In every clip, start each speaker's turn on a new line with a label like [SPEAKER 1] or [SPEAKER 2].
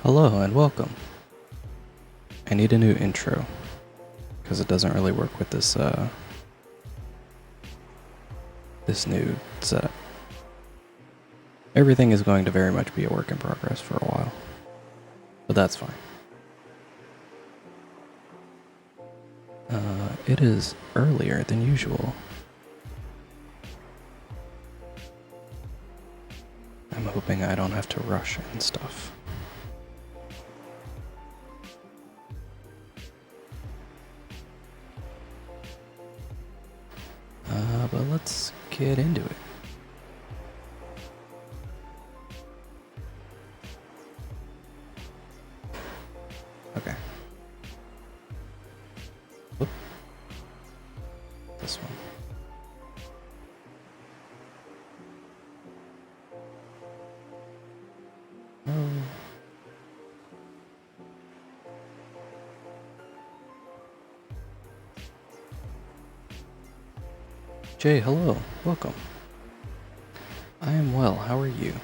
[SPEAKER 1] Hello and welcome. I need a new intro because it doesn't really work with this new setup. Everything is going to very much be a work in progress for a while, but that's fine. It is earlier than usual. I'm hoping I don't have to rush and stuff. But let's get into it. Okay. Whoop. This one. No. Jay, hello. Welcome. I am well. How are you?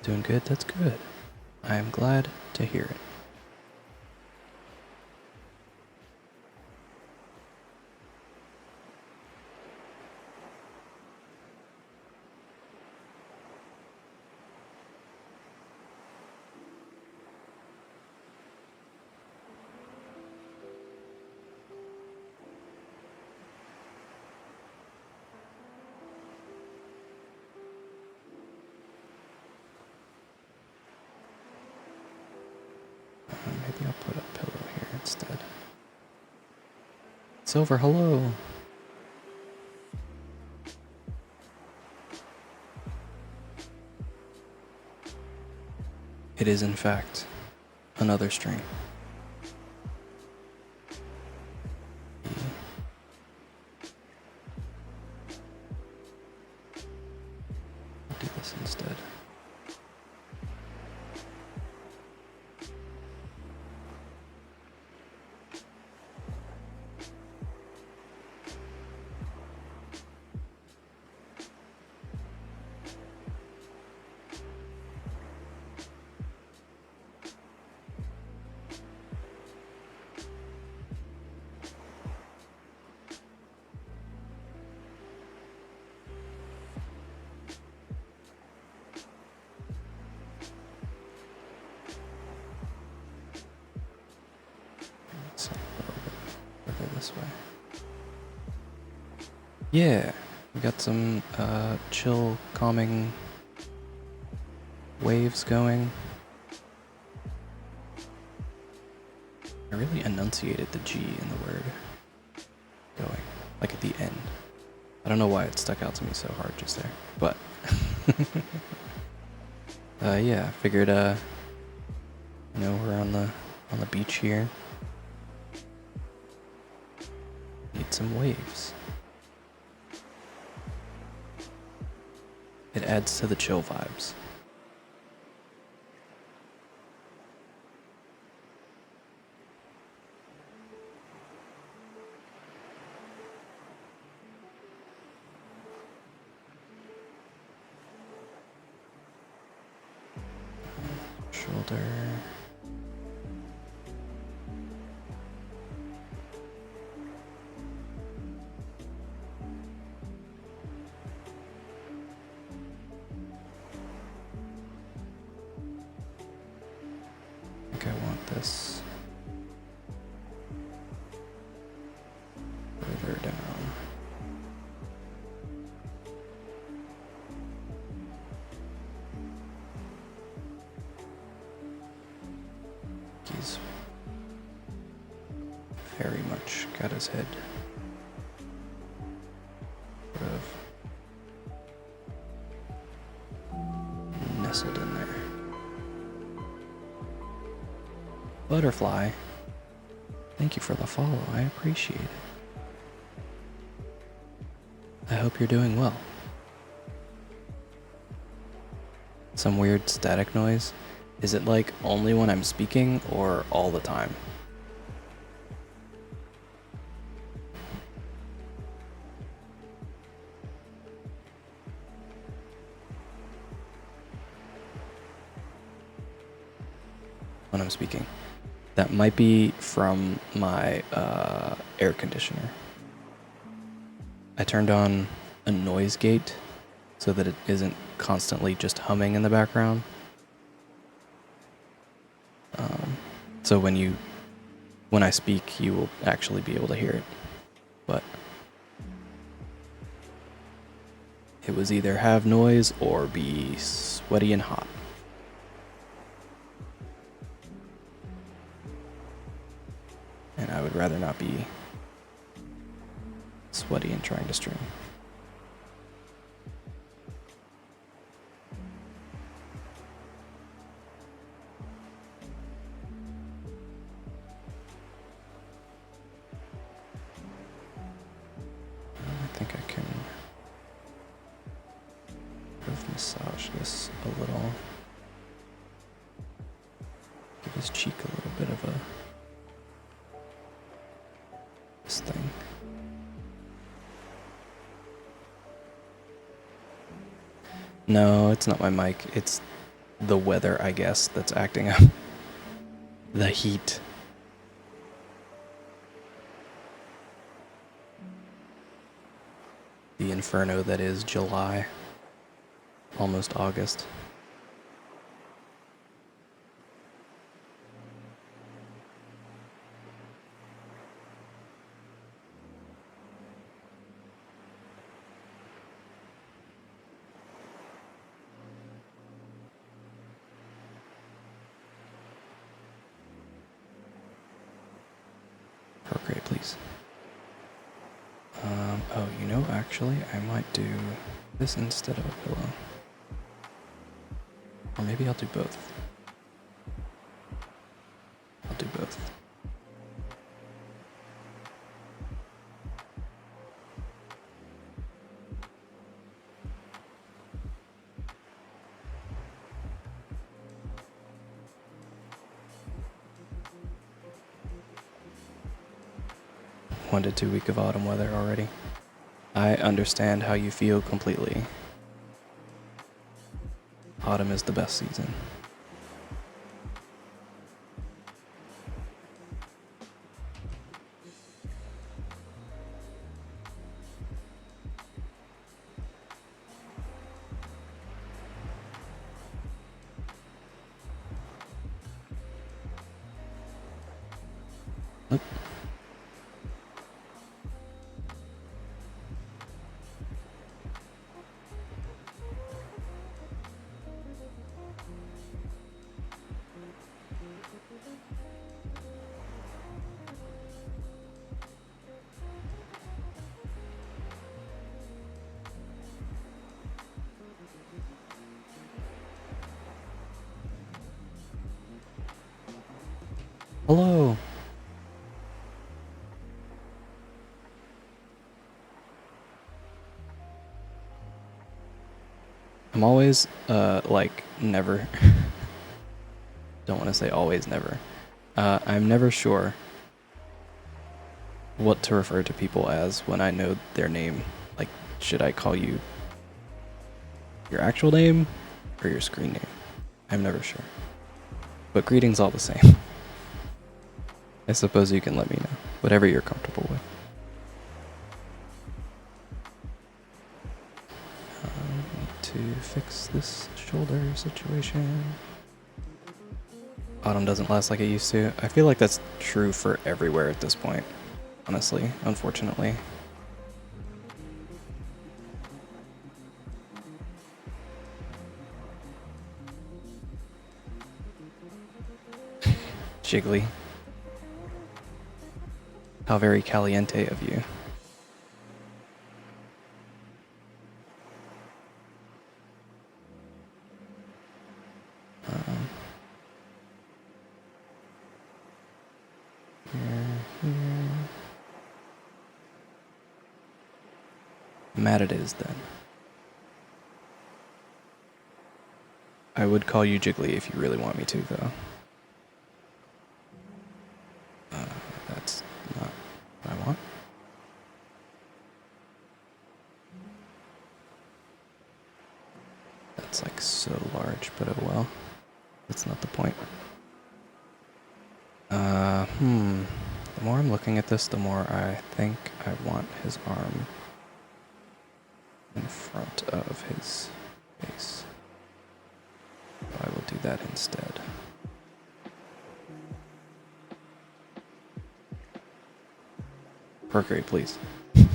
[SPEAKER 1] Doing good? That's good. I am glad to hear it. Maybe I'll put a pillow here instead. Silver, hello. It is, in fact, another stream. I'll do this instead. Let's go this way. Yeah, we got some chill, calming waves going. I really enunciated the G in the word going, like at the end. I don't know why it stuck out to me so hard just there, but yeah, I figured we're on the beach here. Need some waves. It adds to the chill vibes. Shoulder. I think I want this further down. He's very much got his head sort of nestled in there. Butterfly, thank you for the follow. I appreciate it. I hope you're doing well. Some weird static noise. Is it like only when I'm speaking or all the time? When I'm speaking. That might be from my air conditioner. I turned on a noise gate so that it isn't constantly just humming in the background. So when I speak, you will actually be able to hear it. But it was either have noise or be sweaty and hot. And I would rather not be sweaty and trying to stream. I think I can sort of massage this a little. Give his cheek a little bit of this thing. No, it's not my mic. It's the weather, I guess, that's acting up. The heat. The inferno that is July. Almost August. Procreate, please. Oh, you know, actually, I might do this instead of a pillow. Or maybe I'll do both. I'll do both. One to 2 week of autumn weather already. I understand how you feel completely. Autumn is the best season. Oop. Hello. I'm always, like, never. Don't want to say always never. I'm never sure what to refer to people as when I know their name. Like, should I call you your actual name or your screen name? I'm never sure. But greetings all the same. I suppose you can let me know. Whatever you're comfortable with. Need to fix this shoulder situation. Autumn doesn't last like it used to. I feel like that's true for everywhere at this point. Honestly, unfortunately. Jiggly. How very caliente of you. Here. Mad it is, then. I would call you Jiggly if you really want me to, though. That's not what I want. That's like so large, but oh well. That's not the point. The more I'm looking at this, the more I think I want his arm in front of his face. So I will do that instead. Procreate, please. Look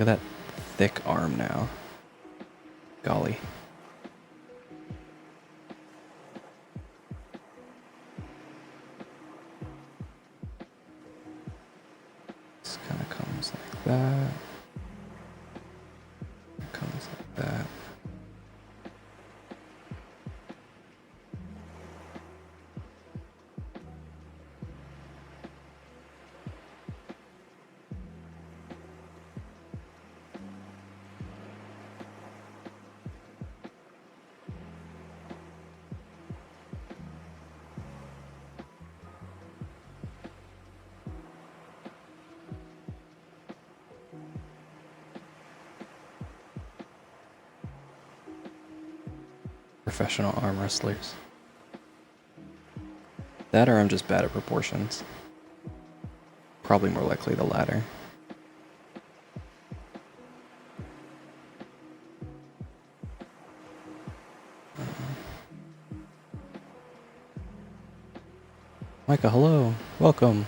[SPEAKER 1] at that thick arm now. Golly. This kind of comes like that. It comes like that. Professional arm wrestlers. That or I'm just bad at proportions. Probably more likely the latter. Micah, hello. Welcome.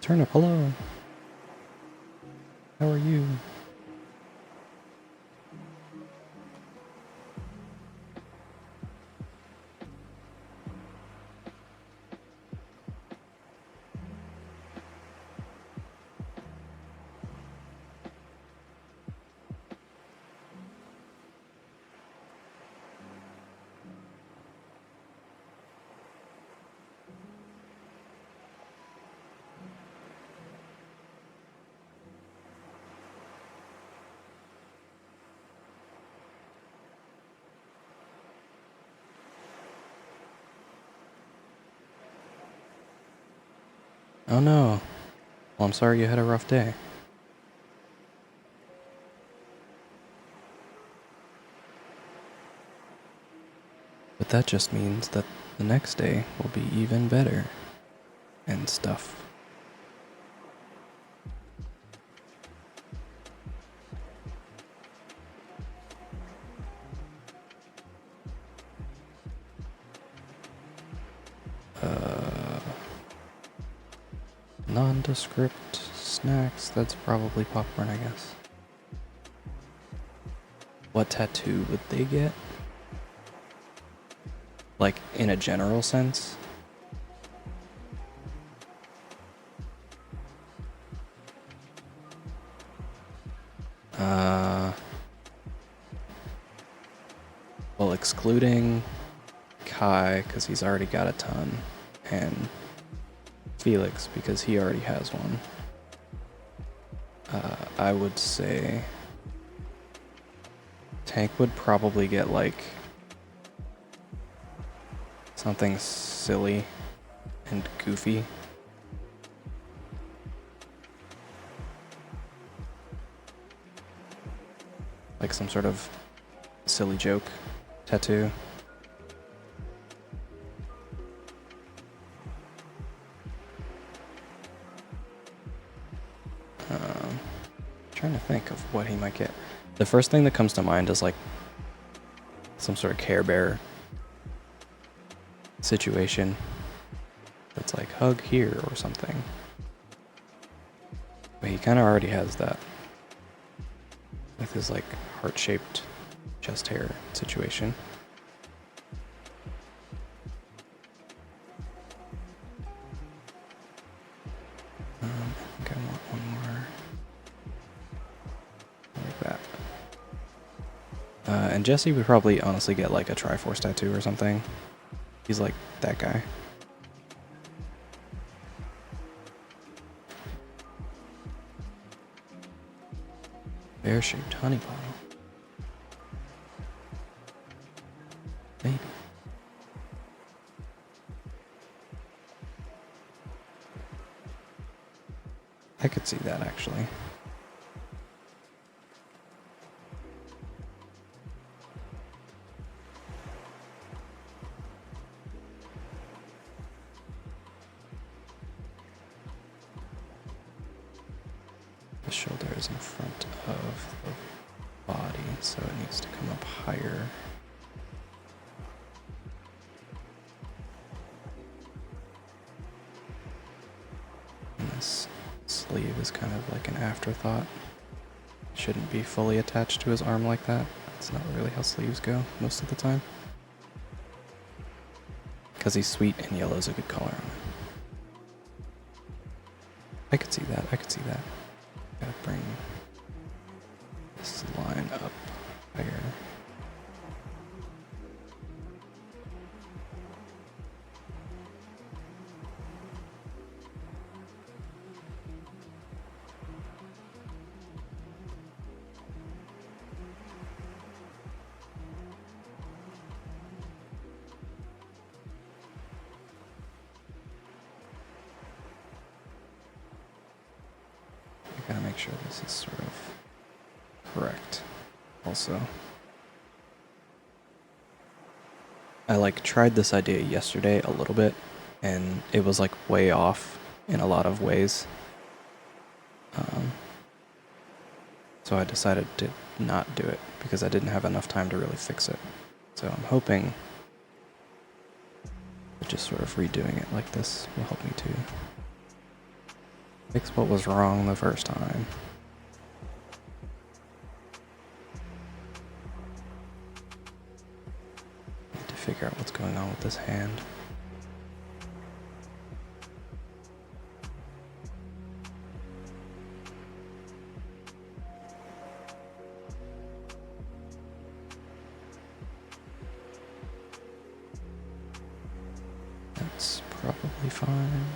[SPEAKER 1] Turnip, hello. How are you? Oh no. Well, I'm sorry you had a rough day. But that just means that the next day will be even better. And stuff. Nondescript snacks, that's probably popcorn, I guess. What tattoo would they get? Like, in a general sense? Well, excluding Kai, because he's already got a ton, and Felix, because he already has one. I would say Tank would probably get, like, something silly and goofy. like some sort of silly joke tattoo. Trying to think of what he might get. The first thing that comes to mind is like some sort of Care Bear situation that's like hug here or something. But he kind of already has that with his like heart-shaped chest hair situation. I think I want one more like that. And Jesse would probably honestly get like a Triforce tattoo or something. He's like that guy. Bear-shaped honey bottle. Maybe. I could see that actually. The shoulder is in front of the body, so it needs to come up higher. And this sleeve is kind of like an afterthought. Shouldn't be fully attached to his arm like that. That's not really how sleeves go most of the time. Because he's sweet and yellow's a good color on him. I could see that, I could see that. Gotta bring this line up higher. I gotta make sure this is sort of correct also. I like tried this idea yesterday a little bit and it was like way off in a lot of ways. So I decided to not do it because I didn't have enough time to really fix it. So I'm hoping that just sort of redoing it like this will help me to fix what was wrong the first time. Need to figure out what's going on with this hand. That's probably fine.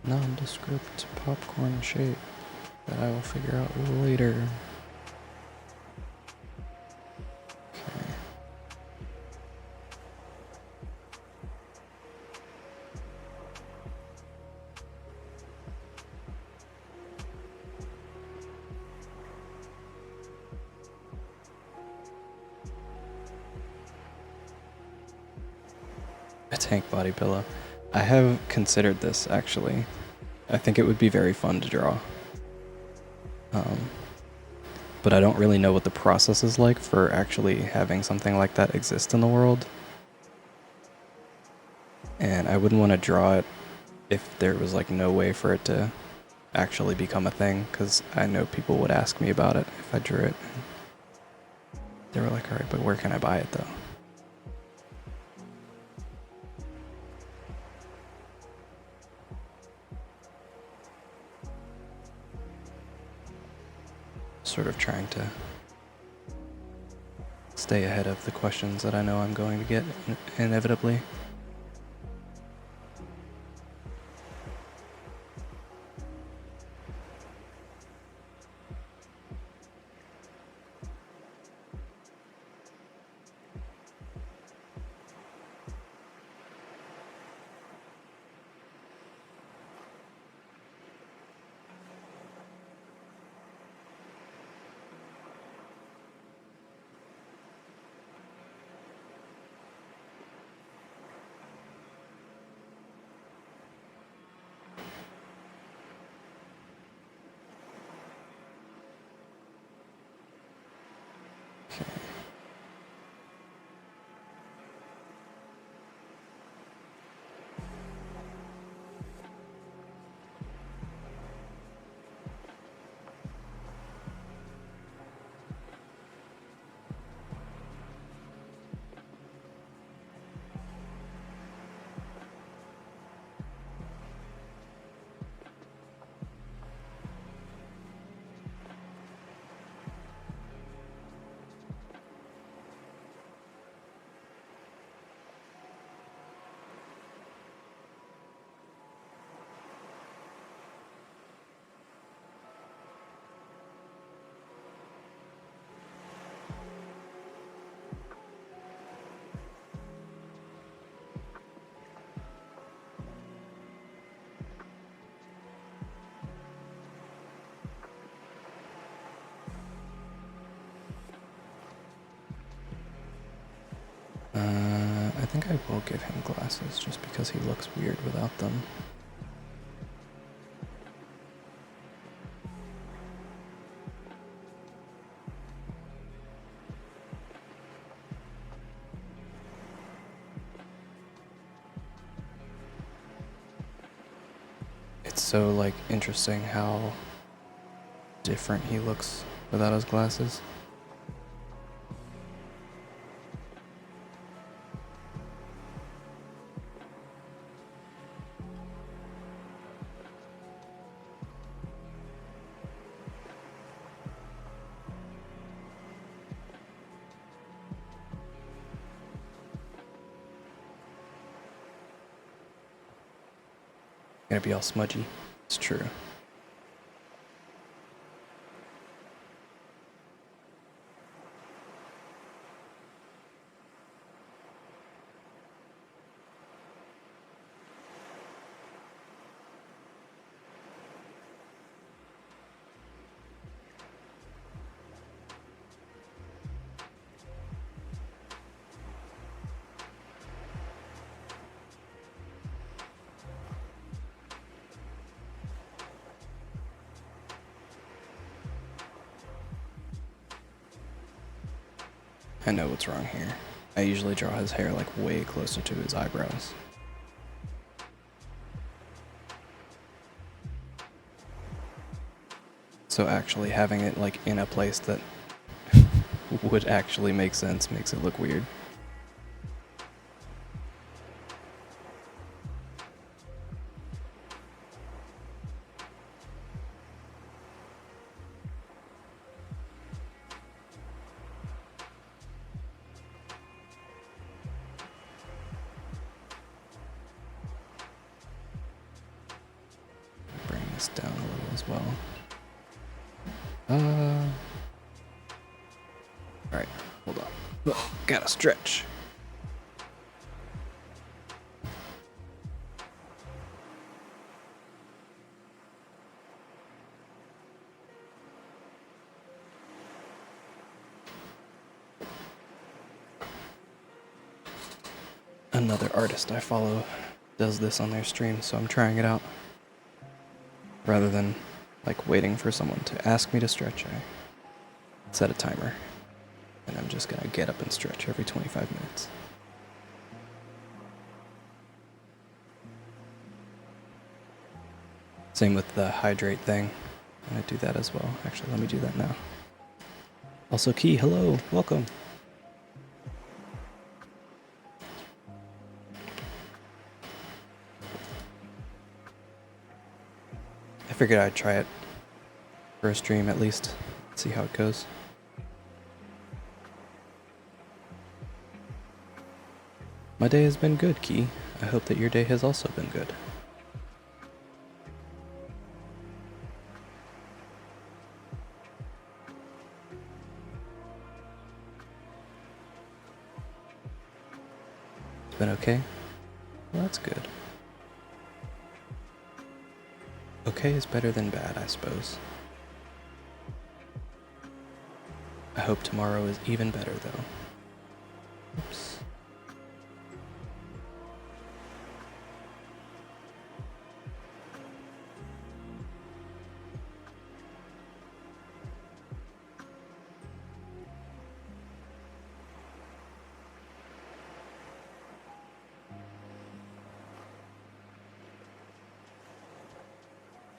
[SPEAKER 1] Nondescript popcorn shape that I will figure out later. Okay. A tank body pillow. I have considered this actually. I think it would be very fun to draw. But I don't really know what the process is like for actually having something like that exist in the world. And I wouldn't want to draw it if there was like no way for it to actually become a thing, because I know people would ask me about it if I drew it. they were like, all right, but where can I buy it though? Sort of trying to stay ahead of the questions that I know I'm going to get inevitably. I think I will give him glasses just because he looks weird without them. It's so like interesting how different he looks without his glasses. Gonna be all smudgy. It's true. I know what's wrong here. I usually draw his hair like way closer to his eyebrows. So actually having it like in a place that would actually make sense makes it look weird. Bring this down a little as well. Alright, hold on. Oh, gotta stretch. Another artist I follow does this on their stream, so I'm trying it out. Rather than like waiting for someone to ask me to stretch, I set a timer. And I'm just gonna get up and stretch every 25 minutes. Same with the hydrate thing. I'm gonna do that as well. Actually, let me do that now. Also, Key, hello, welcome. figured I'd try it for a stream at least. See how it goes. My day has been good, Key. I hope that your day has also been good. It's been okay? Well, that's good. Okay is better than bad, I suppose. I hope tomorrow is even better, though. Oops.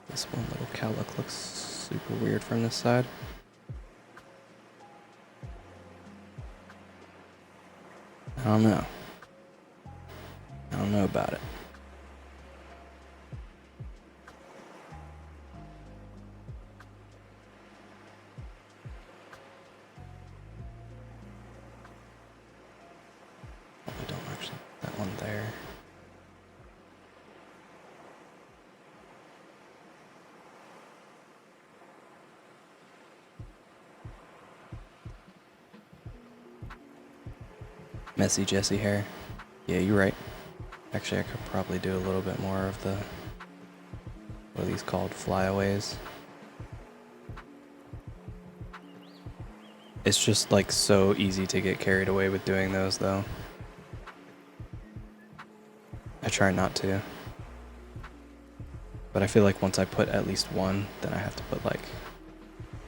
[SPEAKER 1] This one little cowlick looks super weird from this side. I don't know. I don't know about it. Probably don't actually put that one there. Messy Jessie hair. Yeah, you're right. Actually, I could probably do a little bit more of the, what are these called, flyaways. It's just like so easy to get carried away with doing those though. I try not to. But I feel like once I put at least one, then I have to put like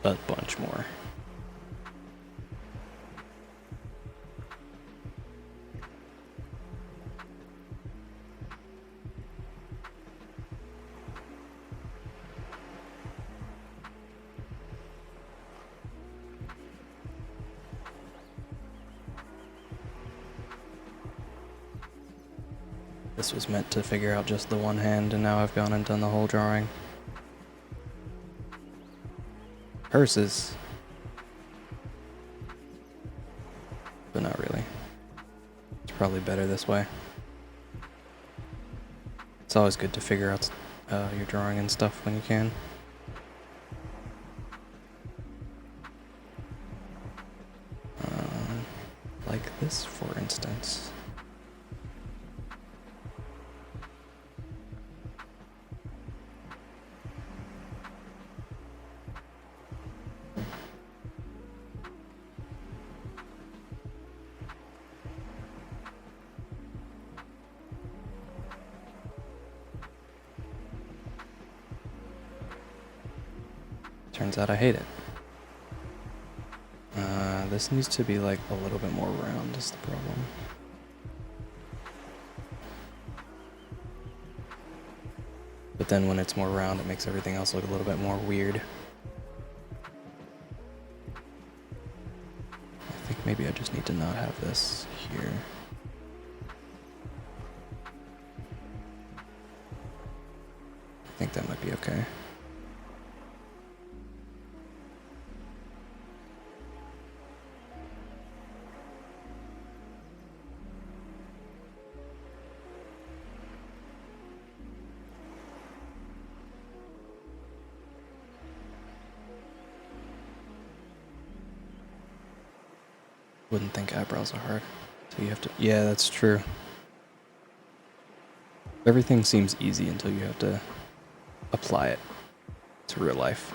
[SPEAKER 1] a bunch more. This was meant to figure out just the one hand, and now I've gone and done the whole drawing. Hearses. But not really. It's probably better this way. It's always good to figure out your drawing and stuff when you can. Like this, for instance. Turns out I hate it. This needs to be like a little bit more round is the problem. But then when it's more round, it makes everything else look a little bit more weird. I think maybe I just need to not have this here. I think that might be okay. Wouldn't think eyebrows are hard. So you have to, yeah, that's true. Everything seems easy until you have to apply it to real life.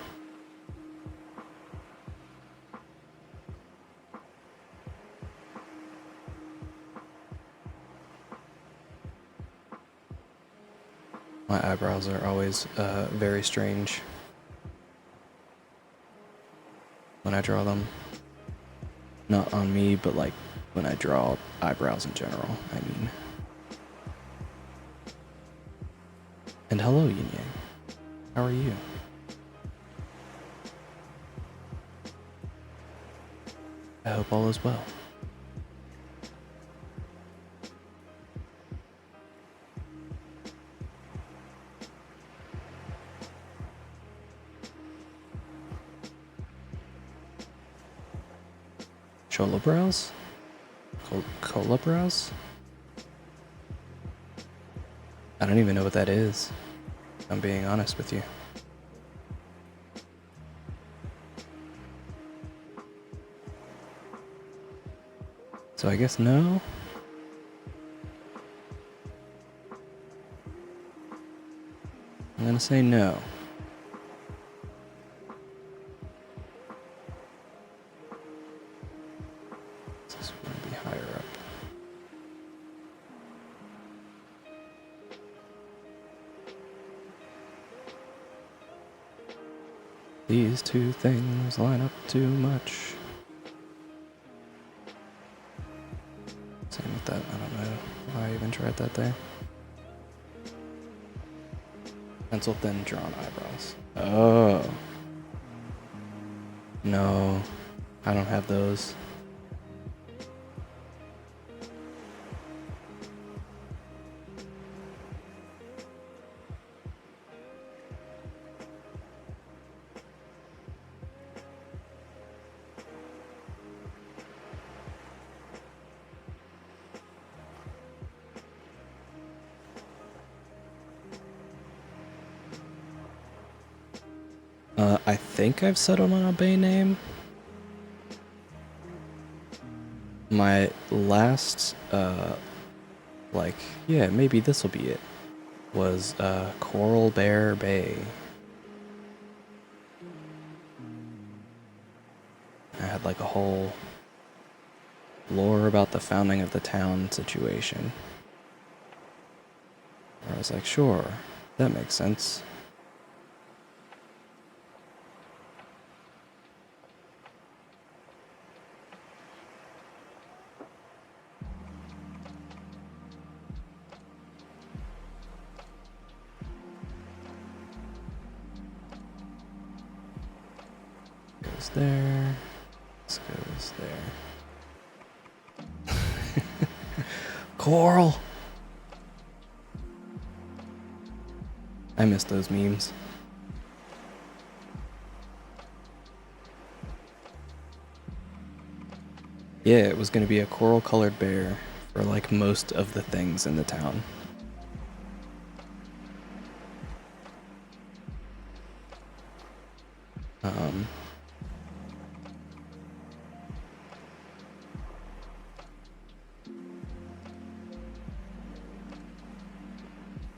[SPEAKER 1] My eyebrows are always very strange when I draw them. Not on me, but like when I draw eyebrows in general, I mean. And hello, Yin Yang. How are you? I hope all is well. Chola brows? Cola brows? I don't even know what that is. I'm being honest with you. So I guess no? I'm gonna say no. This would be higher up. These two things line up too much. Same with that. I don't know why I even tried that there. Pencil thin drawn eyebrows. Oh. No, I don't have those. I think I've settled on a bay name. My last, yeah, maybe this will be it, was Coral Bear Bay. I had like a whole lore about the founding of the town situation. Where I was like, sure, that makes sense. Goes there. This goes there. Coral! I miss those memes. Yeah, it was gonna be a coral colored bear for like most of the things in the town.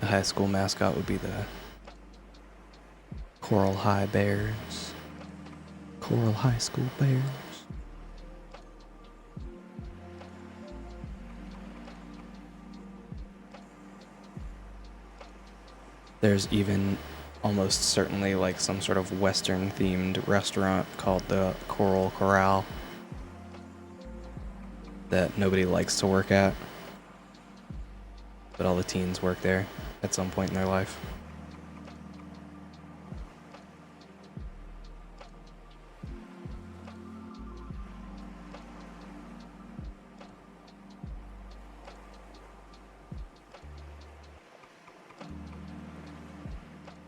[SPEAKER 1] The high school mascot would be the Coral High Bears. Coral High School Bears. There's even almost certainly like some sort of Western themed restaurant called the Coral Corral that nobody likes to work at, but all the teens work there at some point in their life.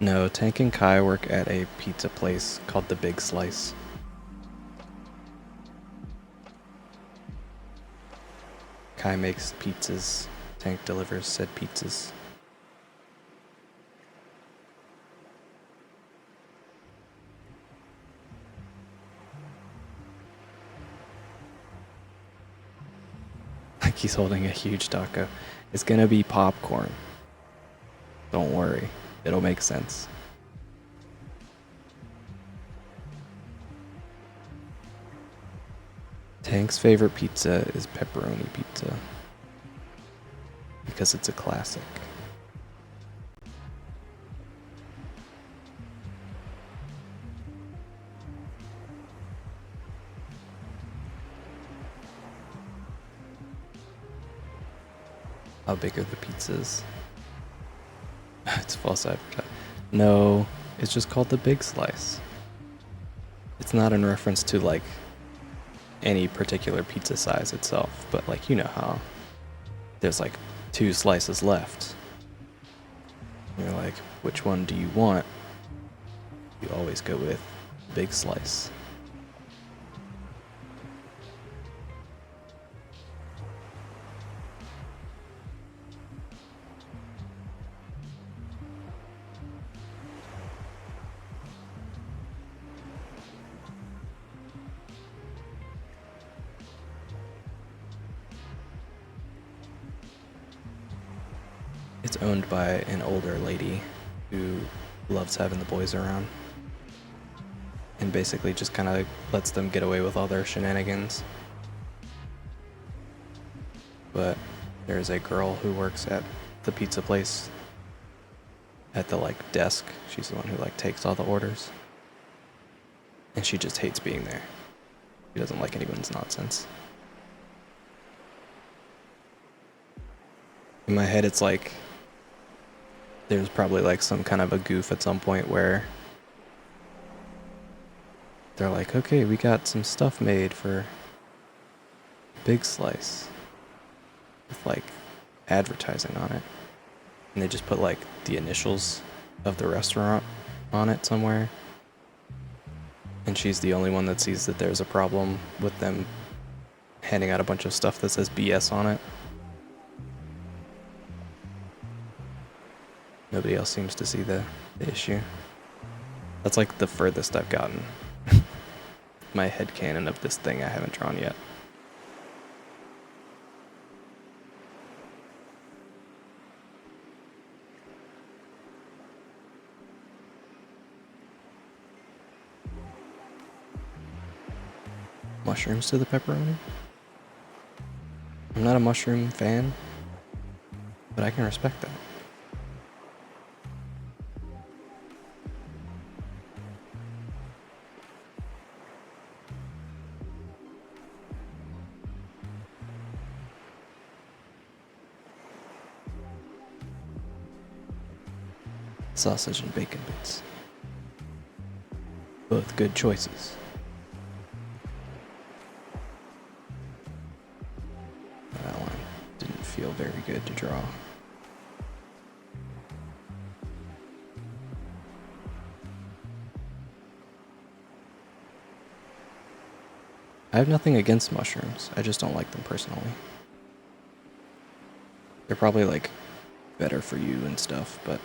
[SPEAKER 1] No, Tank and Kai work at a pizza place called The Big Slice. Kai makes pizzas. Tank delivers said pizzas. Like he's holding a huge taco. It's gonna be popcorn. Don't worry. It'll make sense. Tank's favorite pizza is pepperoni pizza because it's a classic. How big are the pizzas? It's false advertising. No, it's just called the Big Slice. It's not in reference to like any particular pizza size itself, but like you know how there's like 2 slices left. You're like, which one do you want? You always go with Big Slice. It's owned by an older lady who loves having the boys around and basically just kind of lets them get away with all their shenanigans. But there's a girl who works at the pizza place at the like desk. She's the one who like takes all the orders. And she just hates being there. She doesn't like anyone's nonsense. In my head, it's like there's probably like some kind of a goof at some point where they're like, okay, we got some stuff made for Big Slice with like advertising on it. And they just put like the initials of the restaurant on it somewhere. And she's the only one that sees that there's a problem with them handing out a bunch of stuff that says BS on it. Nobody else seems to see the issue. That's like the furthest I've gotten. My headcanon of this thing I haven't drawn yet. Mushrooms to the pepperoni? I'm not a mushroom fan, but I can respect that. Sausage and bacon bits. Both good choices. That one didn't feel very good to draw. I have nothing against mushrooms, I just don't like them personally. They're probably like better for you and stuff, but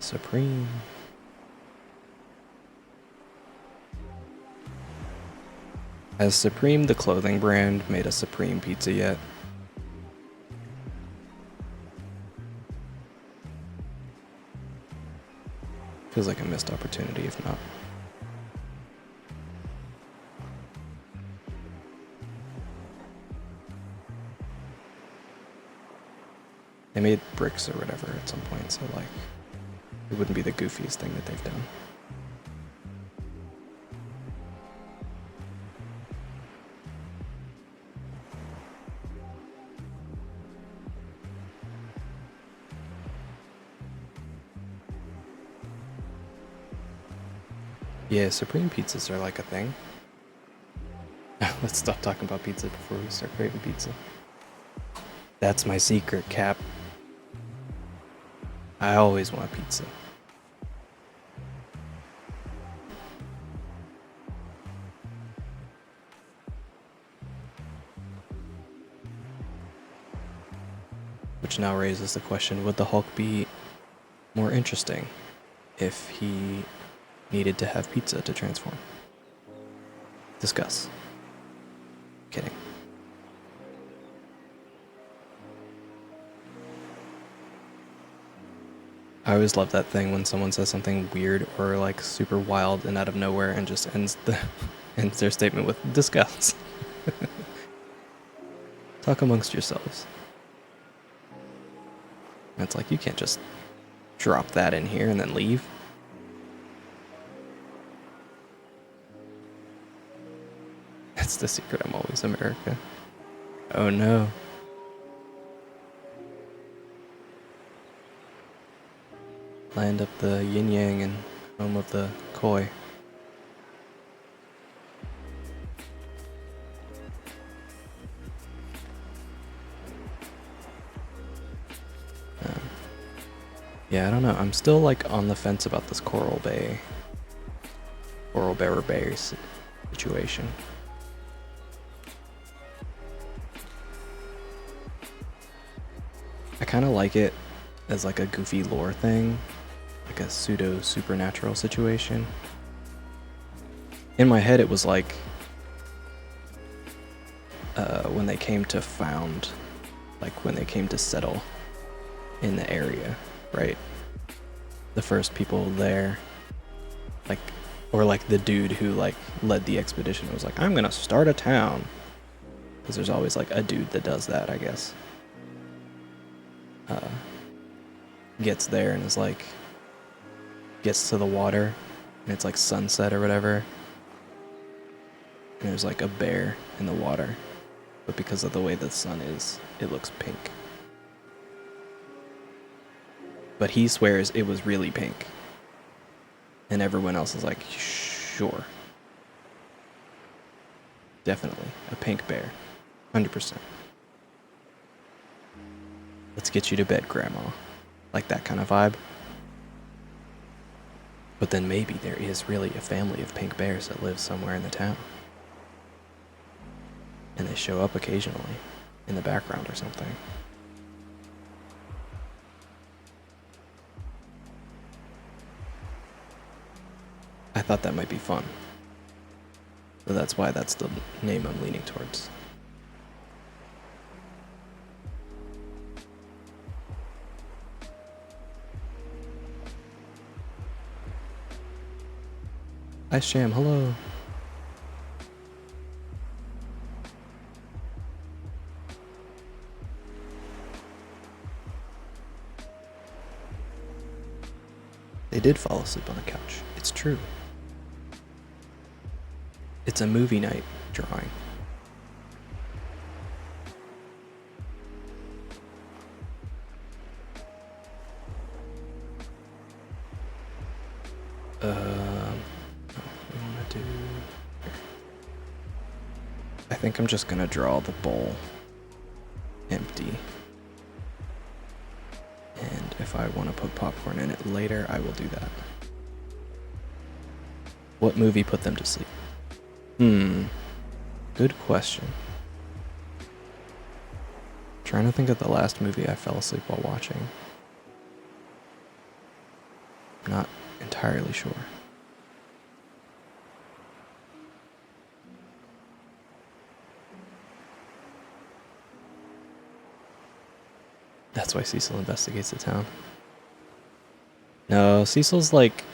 [SPEAKER 1] Supreme. Has Supreme, the clothing brand, made a Supreme pizza yet? Feels like a missed opportunity if not. They made bricks or whatever at some point, so like it wouldn't be the goofiest thing that they've done. Yeah, Supreme pizzas are like a thing. Let's stop talking about pizza before we start craving pizza. That's my secret, Cap. I always want pizza. Which now raises the question, would the Hulk be more interesting if he needed to have pizza to transform? Discuss. Kidding. I always love that thing when someone says something weird or like super wild and out of nowhere and just ends their statement with discuss. Talk amongst yourselves. And it's like you can't just drop that in here and then leave. That's the secret. I'm always America. Oh no. Land of the yin yang and home of the koi. Yeah, I don't know. I'm still like on the fence about this Coral Bearer Bay situation. I kind of like it as like a goofy lore thing, like a pseudo supernatural situation. In my head, it was like when they came to found, like when they came to settle in the area, right? The first people there, like, or like the dude who like led the expedition was like, I'm gonna start a town. Because there's always like a dude that does that, I guess. Gets there and is like, gets to the water, and it's like sunset or whatever. And there's like a bear in the water. But because of the way the sun is, it looks pink. But he swears it was really pink. And everyone else is like, sure. Definitely. A pink bear. 100%. Let's get you to bed, Grandma. Like that kind of vibe. But then maybe there is really a family of pink bears that lives somewhere in the town. And they show up occasionally in the background or something. I thought that might be fun. So that's why that's the name I'm leaning towards. Hi Sham, hello. They did fall asleep on the couch. It's true. It's a movie night drawing. We want to do... I think I'm just gonna draw the bowl empty. And if I want to put popcorn in it later, I will do that. What movie put them to sleep? Good question. Trying to think of the last movie I fell asleep while watching. Not entirely sure. That's why Cecil investigates the town. No, Cecil's like...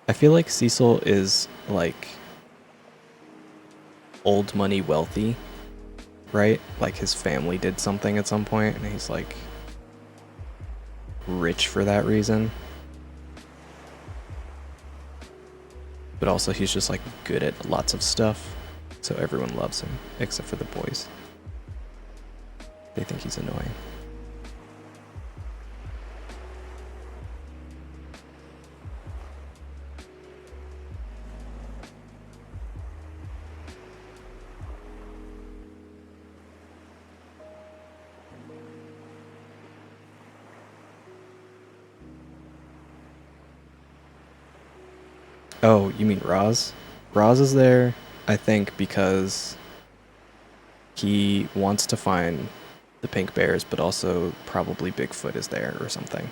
[SPEAKER 1] I feel like Cecil is like old money wealthy, right? Like his family did something at some point and he's like rich for that reason. But also he's just like good at lots of stuff, so everyone loves him, except for the boys. They think he's annoying. Oh, you mean Roz? Roz is there, I think, because he wants to find the pink bears, but also probably Bigfoot is there or something.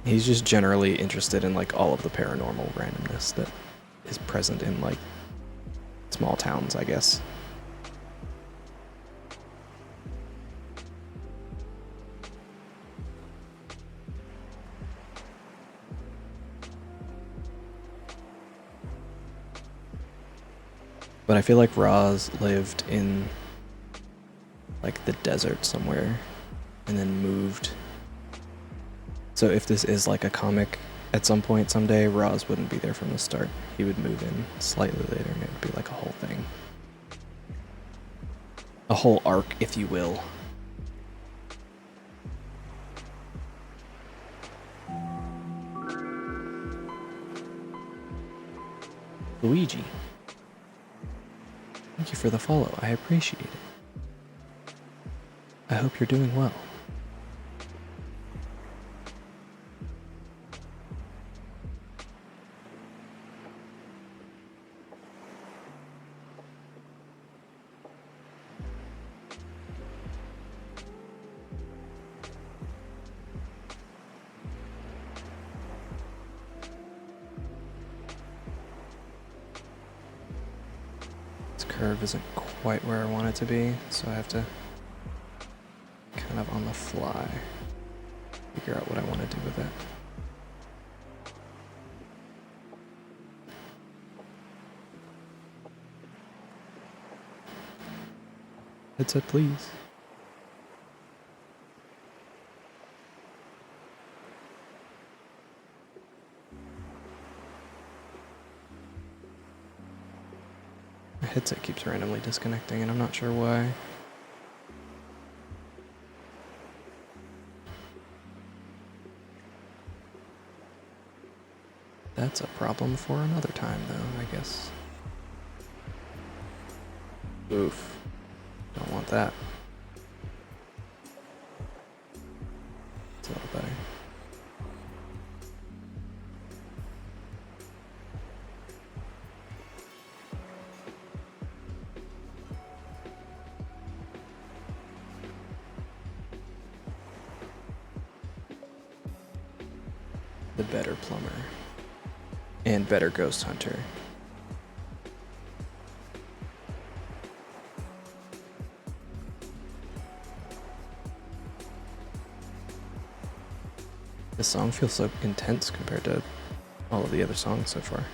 [SPEAKER 1] He's just generally interested in like all of the paranormal randomness that is present in like small towns, I guess. But I feel like Roz lived in like the desert somewhere and then moved. So if this is like a comic at some point someday, Roz wouldn't be there from the start. He would move in slightly later and it would be like a whole thing. A whole arc, if you will. Luigi. Thank you for the follow. I appreciate it. I hope you're doing well. curve isn't quite where I want it to be, so I have to kind of on the fly figure out what I want to do with it. Headset, please. My headset keeps randomly disconnecting and I'm not sure why. That's a problem for another time though, I guess. Oof. Don't want that. It's a little better. The better plumber. And better ghost hunter. This song feels so intense compared to all of the other songs so far.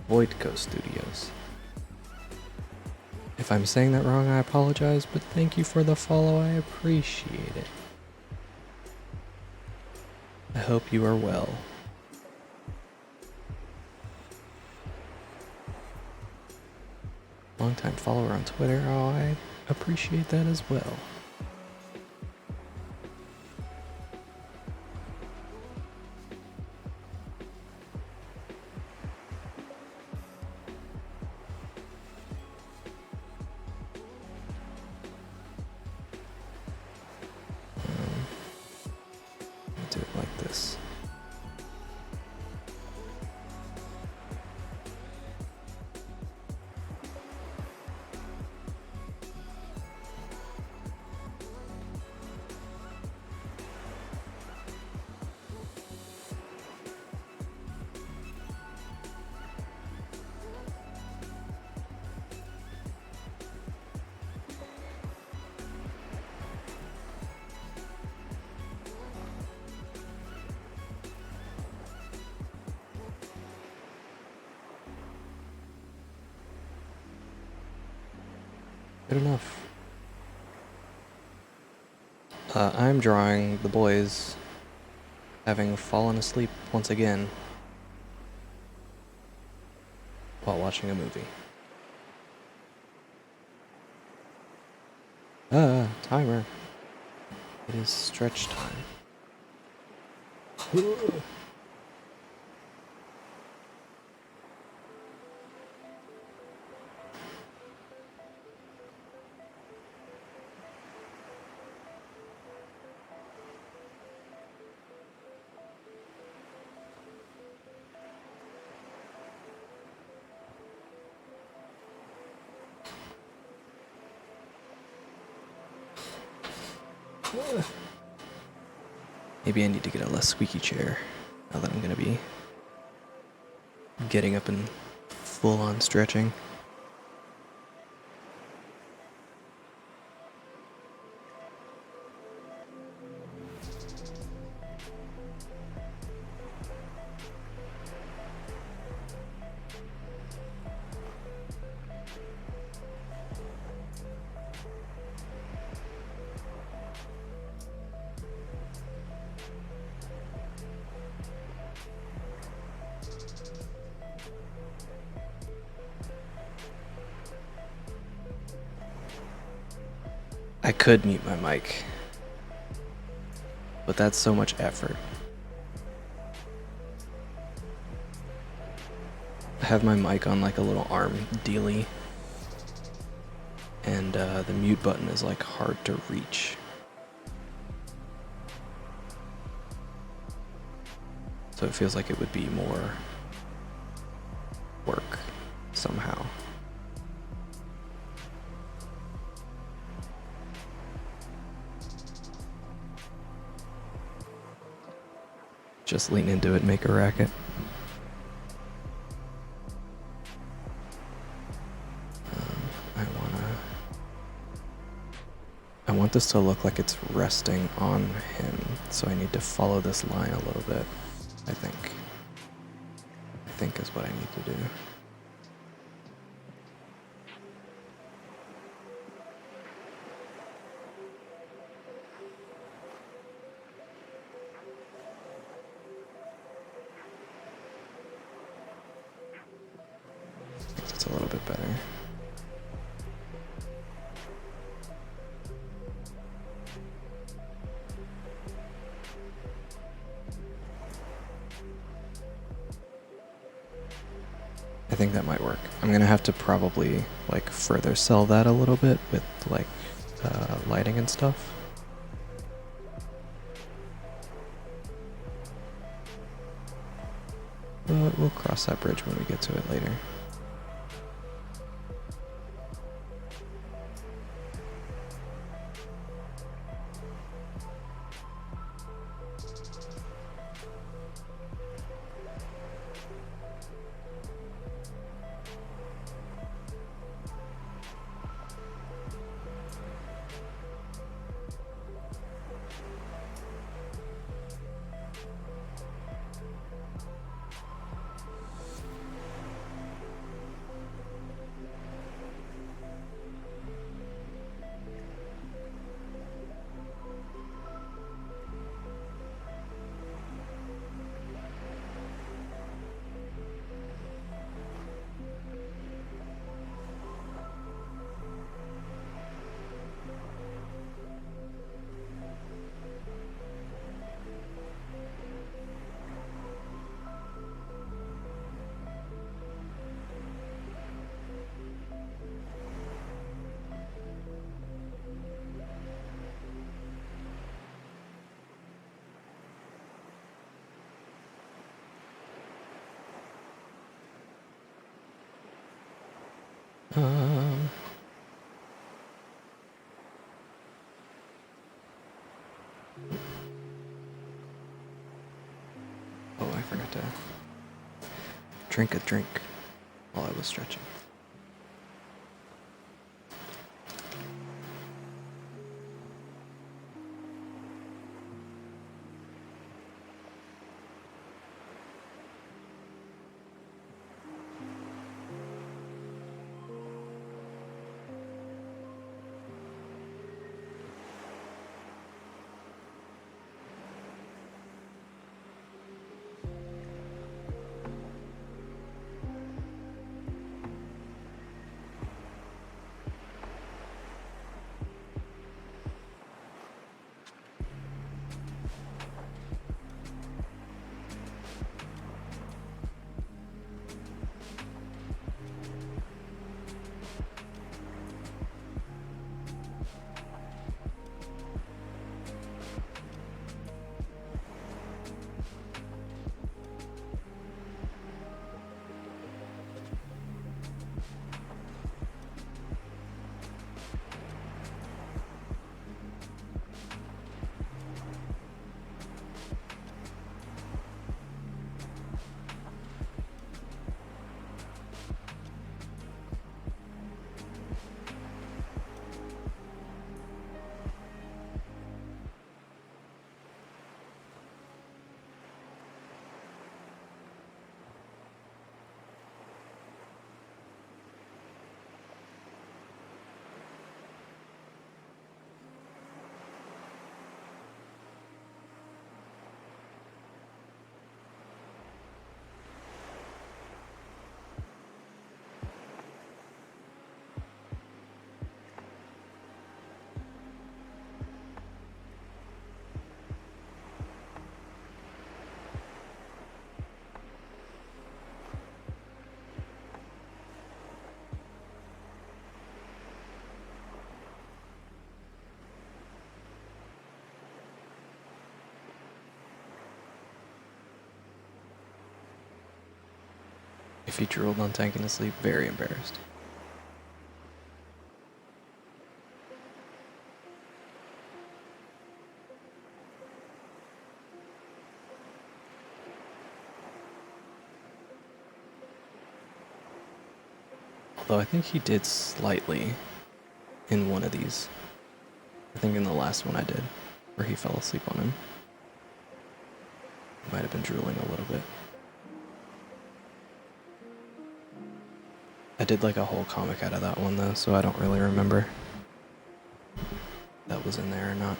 [SPEAKER 1] Voidco Studios. If I'm saying that wrong, I apologize, but thank you for the follow, I appreciate it. I hope you are well. Longtime follower on Twitter, oh, I appreciate that as well. Do it like this. Good enough. I'm drawing the boys having fallen asleep once again while watching a movie. Timer. It is stretch time. Maybe I need to get a less squeaky chair now that I'm gonna be getting up and full on stretching. I could mute my mic, but that's so much effort. I have my mic on like a little arm dealy, and the mute button is like hard to reach. So it feels like it would be more work somehow. Just lean into it, make a racket. I want this to look like it's resting on him, so I need to follow this line a little bit, I think. I think is what I need to do. I think that's a little bit better. I think that might work. I'm gonna have to probably like further sell that a little bit with like lighting and stuff. But we'll cross that bridge when we get to it later. Oh, I forgot to drink a drink while I was stretching. If he drooled on tanking to sleep, very embarrassed. Although I think he did slightly in one of these. I think in the last one I did, where he fell asleep on him. Might have been drooling a little bit. I did like a whole comic out of that one though, so I don't really remember if that was in there or not.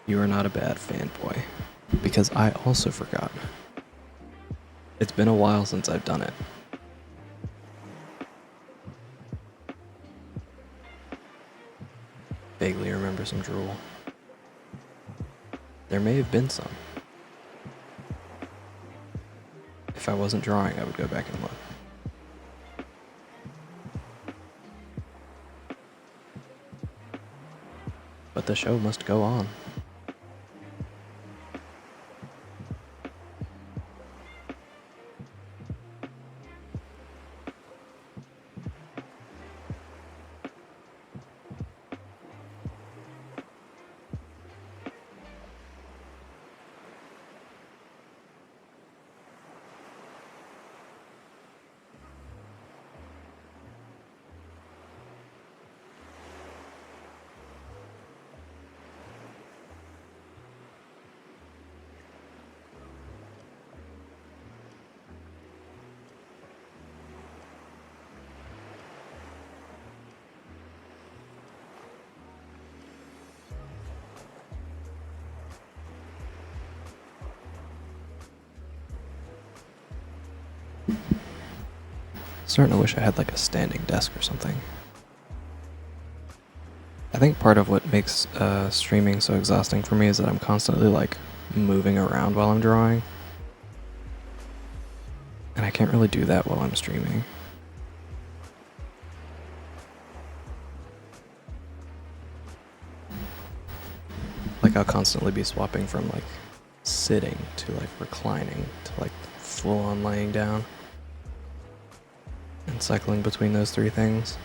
[SPEAKER 1] You are not a bad fanboy, because I also forgot. It's been a while since I've done it. Vaguely remember some drool. There may have been some. If I wasn't drawing, I would go back and look. But the show must go on. Starting to wish I had like a standing desk or something. I think part of what makes streaming so exhausting for me is that I'm constantly like moving around while I'm drawing. And I can't really do that while I'm streaming. Like I'll constantly be swapping from like sitting to like reclining to like full on laying down. And cycling between those three things.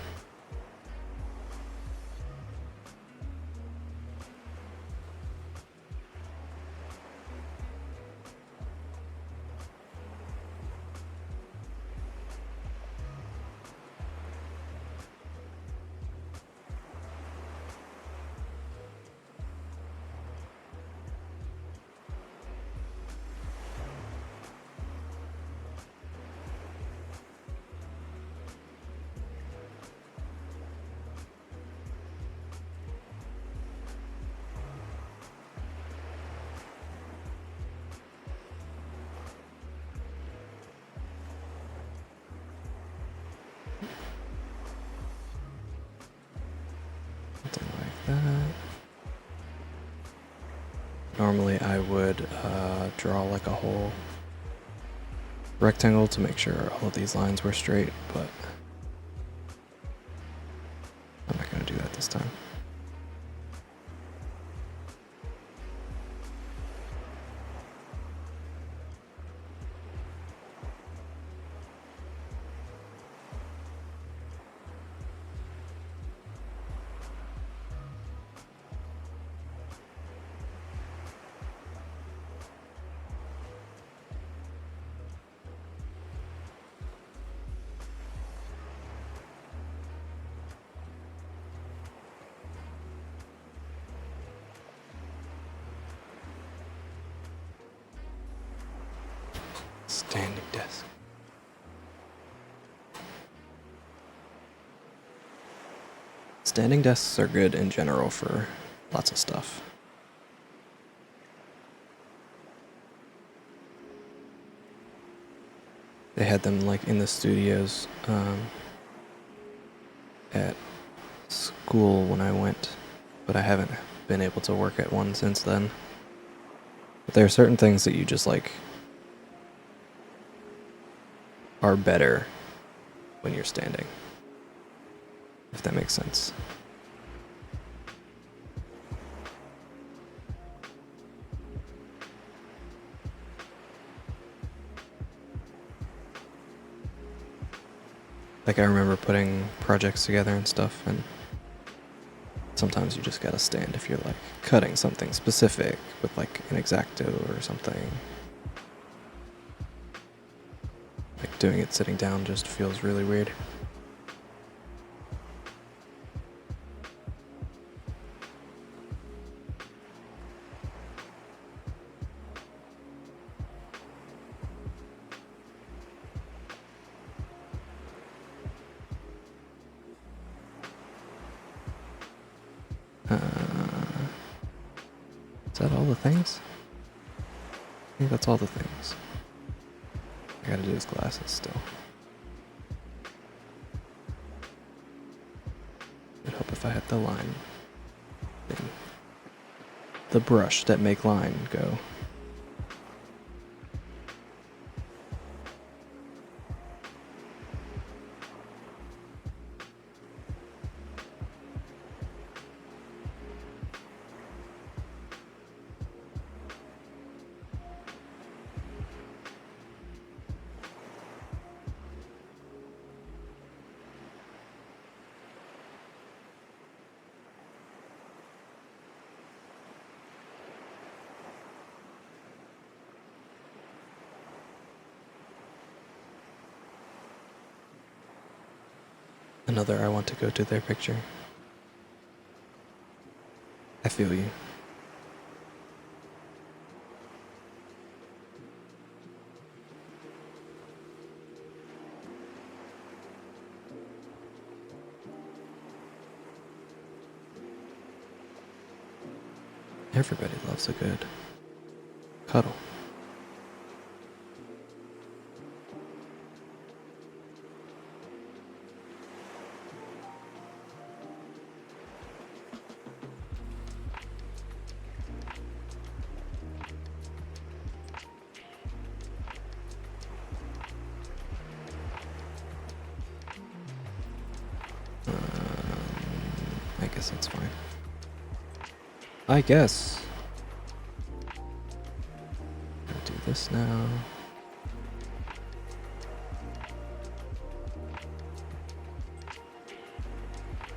[SPEAKER 1] Something like that. Normally I would draw like a whole rectangle to make sure all of these lines were straight, but I'm not going to do that this time. Standing desk. Standing desks are good in general for Lots of stuff. They had them like in the studios at school when I went, but I haven't been able to work at one since then. But there are certain things that you just like are better when you're standing, if that makes sense. Like I remember putting projects together and stuff, and sometimes you just gotta stand if you're like cutting something specific with like an X-Acto or something. Like doing it sitting down just feels really weird. Is that all the things? I think that's all the things. I gotta do his glasses still. Would help if I had the line thing. The brush that make line go. Another I want to go to their picture. I feel you. Everybody loves a good cuddle. I guess that's fine. I guess. I'll do this now.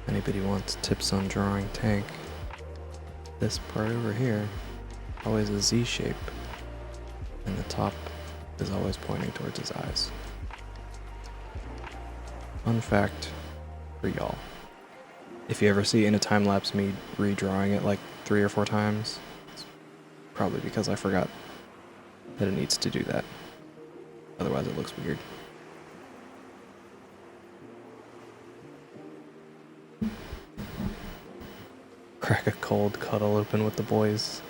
[SPEAKER 1] Anybody wants tips on drawing Tank? This part over here, always a Z shape, and the top is always pointing towards his eyes. Fun fact for y'all. If you ever see in a time lapse me redrawing it like 3 or 4 times, it's probably because I forgot that it needs to do that. Otherwise it looks weird. Crack a cold cuddle open with the boys.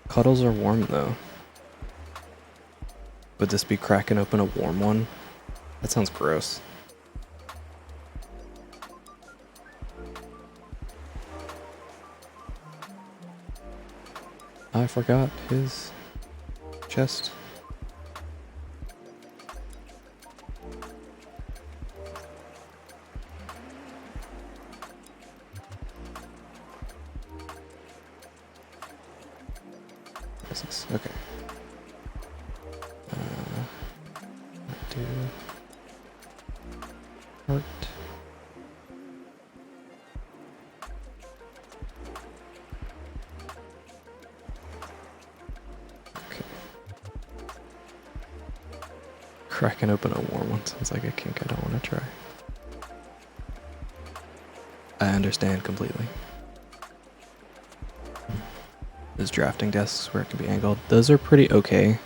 [SPEAKER 1] Cuddles are warm though. Would this be cracking open a warm one? That sounds gross. I forgot his chest. What is this? Okay. Do heart. Okay. Cracking open a warm one sounds like a kink I don't want to try. I understand completely. Those drafting desks where it can be angled, those are pretty okay.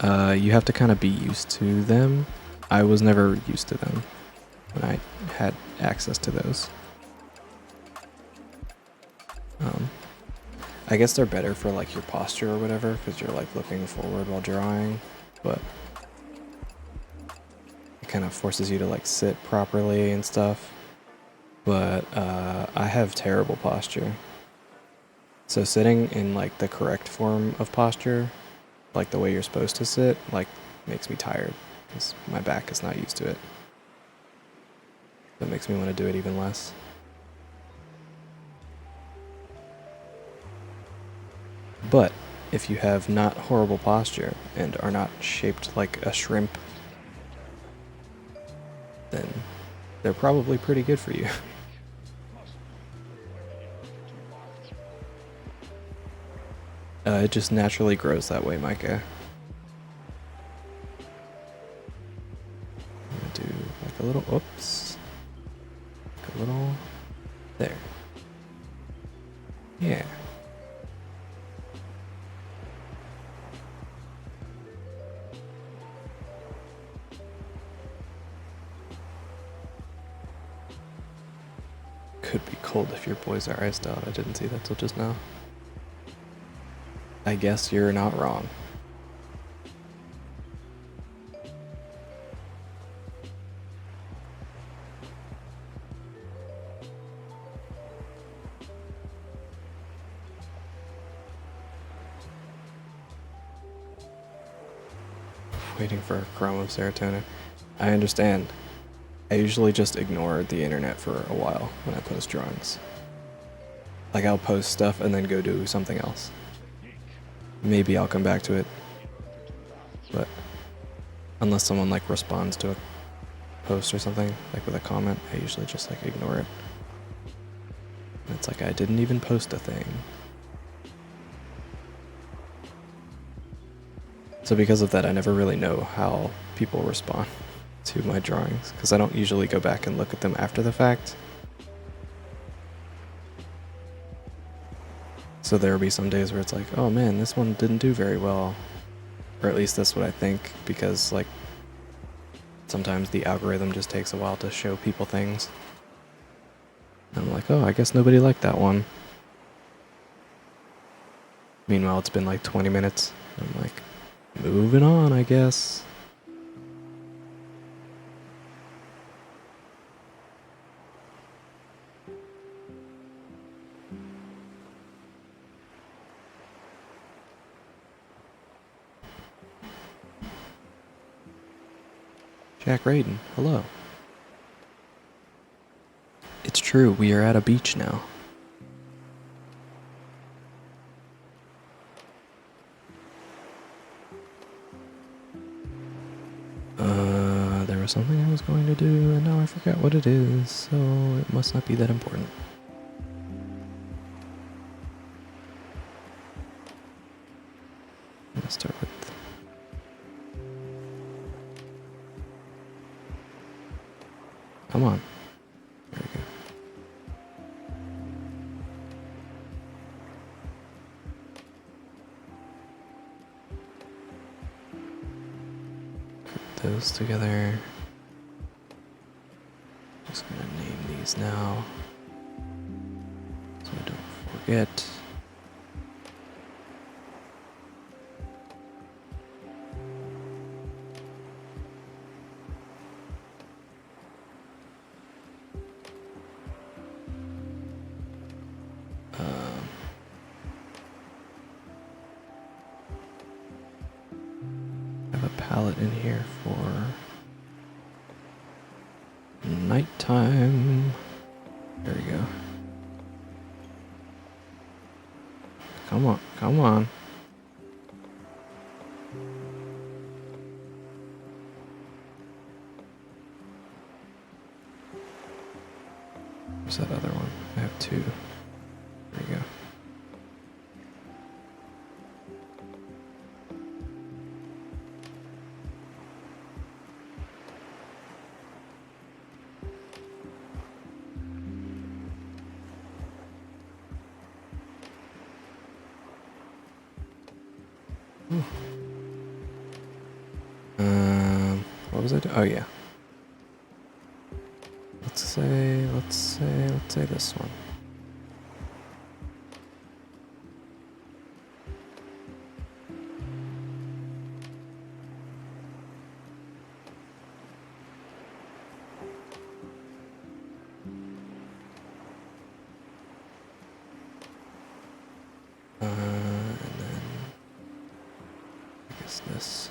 [SPEAKER 1] You have to kind of be used to them. I was never used to them when I had access to those. I guess they're better for like your posture or whatever, because you're like looking forward while drawing, but it kind of forces you to like sit properly and stuff. But I have terrible posture. So sitting in like the correct form of posture, like the way you're supposed to sit, like makes me tired because my back is not used to it. That makes me want to do it even less. But if you have not horrible posture and are not shaped like a shrimp, then they're probably pretty good for you. It just naturally grows that way, Micah. I'm gonna do like a little, oops, like a little, there. Yeah. Could be cold if your boys are iced out. I didn't see that till just now. I guess you're not wrong. Waiting for a crumb of serotonin. I understand. I usually just ignore the internet for a while when I post drawings. Like I'll post stuff and then go do something else. Maybe I'll come back to it. But unless someone like responds to a post or something, like with a comment, I usually just like ignore it. And it's like I didn't even post a thing. So because of that, I never really know how people respond to my drawings, because I don't usually go back and look at them after the fact. So there'll be some days where it's like, oh man, this one didn't do very well. Or at least that's what I think, because like sometimes the algorithm just takes a while to show people things. And I'm like, oh, I guess nobody liked that one. Meanwhile, it's been like 20 minutes. I'm like, moving on, I guess. Jack Raiden, hello. It's true, we are at a beach now. There was something I was going to do, and now I forgot what it is, so it must not be that important. I'm gonna start with... Come on. There we go. Put those together. Just gonna name these now, so I don't forget. I have a palette in here for nighttime. There we go. Come on, come on. Where's that other one? I have two. There we go. What was I doing? Oh yeah. Let's
[SPEAKER 2] say this one. And then I guess this.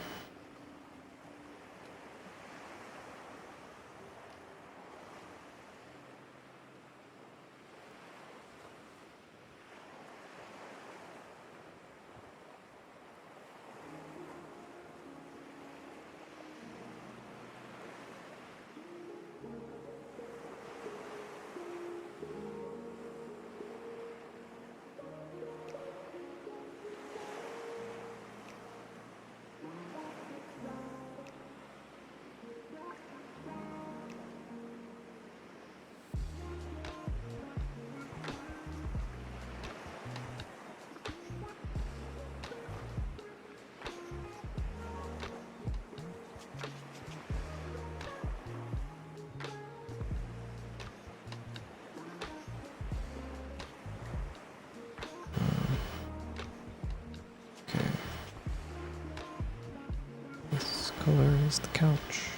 [SPEAKER 2] Okay. This color is the couch.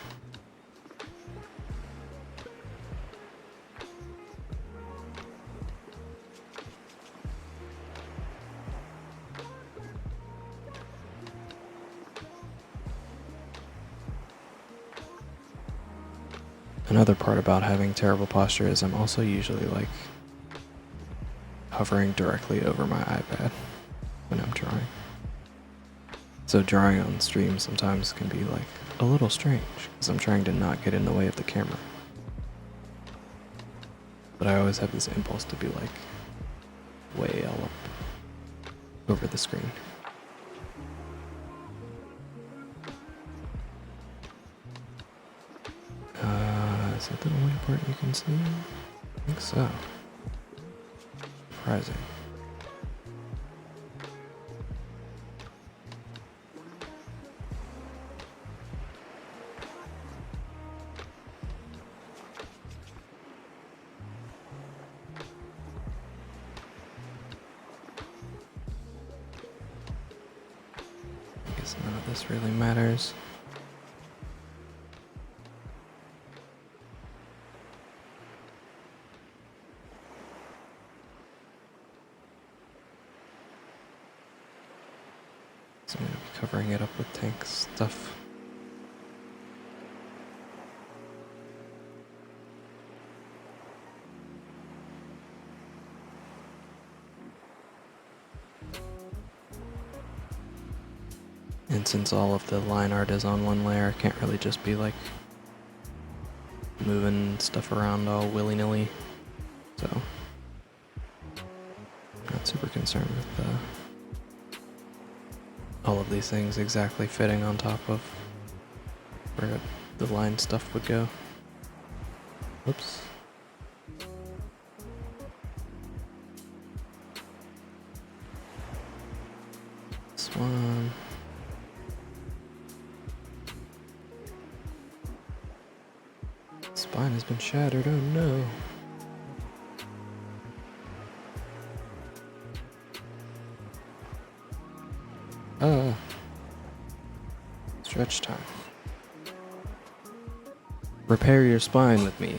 [SPEAKER 2] Another part about having terrible posture is I'm also usually like hovering directly over my iPad when I'm drawing. So drawing on stream sometimes can be like a little strange because I'm trying to not get in the way of the camera. But I always have this impulse to be like way all up over the screen. Is that the only part you can see? I think so. Surprising. I guess none of this really matters. So I'm going to be covering it up with tank stuff. And since all of the line art is on one layer, I can't really just be like moving stuff around all willy-nilly. So I'm not super concerned with all of these things exactly fitting on top of where the line stuff would go. Oops. This one. Spine has been shattered, oh no. Stretch time. Repair your spine with me.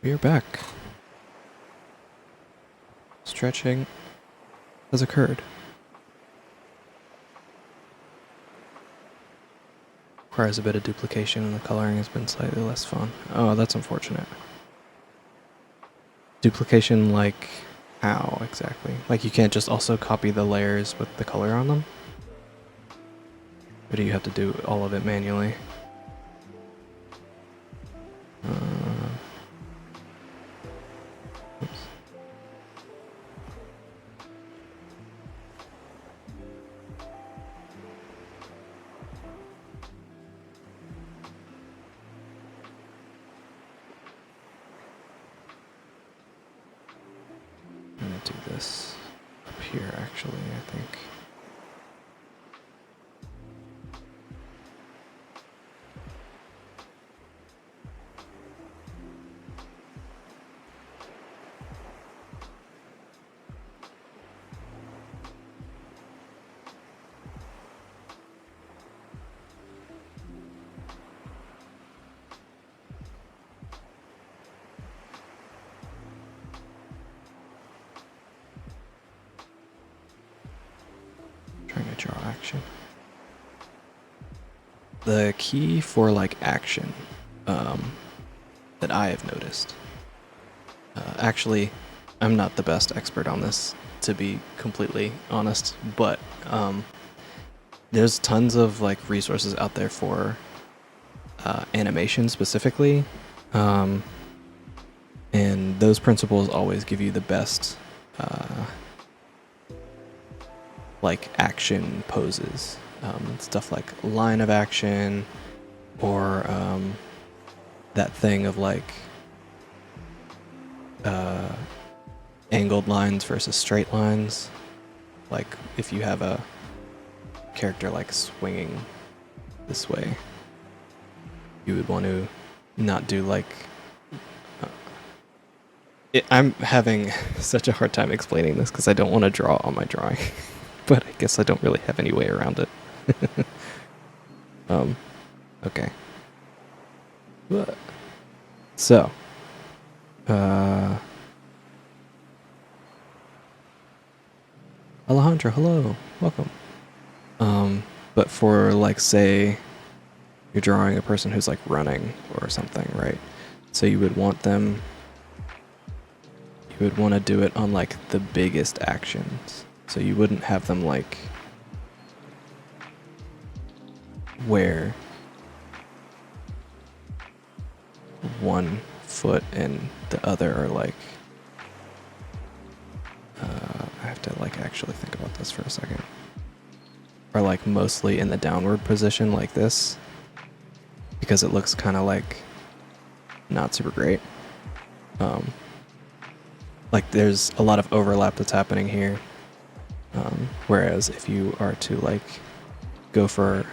[SPEAKER 2] We are back. Stretching has occurred. Requires a bit of duplication and the coloring has been slightly less fun. Oh, that's unfortunate. Duplication like How exactly? Like you can't just also copy the layers with the color on them? Or do you have to do all of it manually? Oops. I'm gonna do this up here actually, I think. Trying to draw action. The key for like action that I have noticed. Actually, I'm not the best expert on this, to be completely honest, but there's tons of like resources out there for animation specifically, and those principles always give you the best like action poses. Stuff like line of action, or that thing of like angled lines versus straight lines. Like if you have a character like swinging this way, you would want to not do like I'm having such a hard time explaining this because I don't want to draw on my drawing, but I guess I don't really have any way around it. Okay. So, Alejandro, hello, welcome. But for like, say, you're drawing a person who's like running or something, right? So you would want them, you would want to do it on like the biggest actions. So you wouldn't have them like where one foot and the other are like, I have to like actually think about this for a second. Are like mostly in the downward position like this, because it looks kind of like not super great. Like there's a lot of overlap that's happening here. Whereas if you are to like go for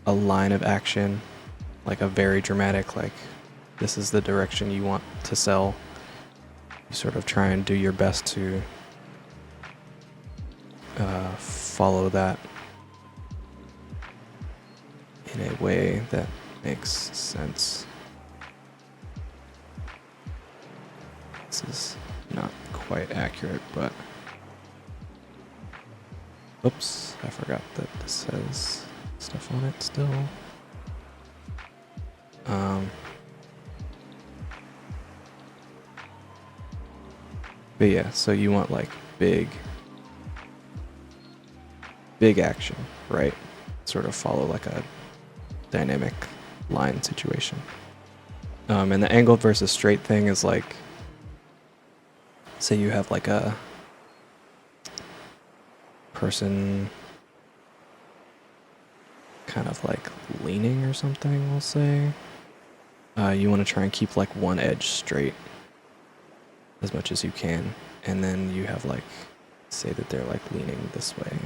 [SPEAKER 2] a line of action, like a very dramatic, like this is the direction you want to sell, you sort of try and do your best to follow that in a way that makes sense. This is not quite accurate, but oops, I forgot that this says stuff on it still. But yeah, so you want like big action, right? Sort of follow like a dynamic line situation. And the angled versus straight thing is like, say you have like a person kind of like leaning or something, we'll say. You want to try and keep like one edge straight as much as you can. And then you have like, say that they're like leaning this way,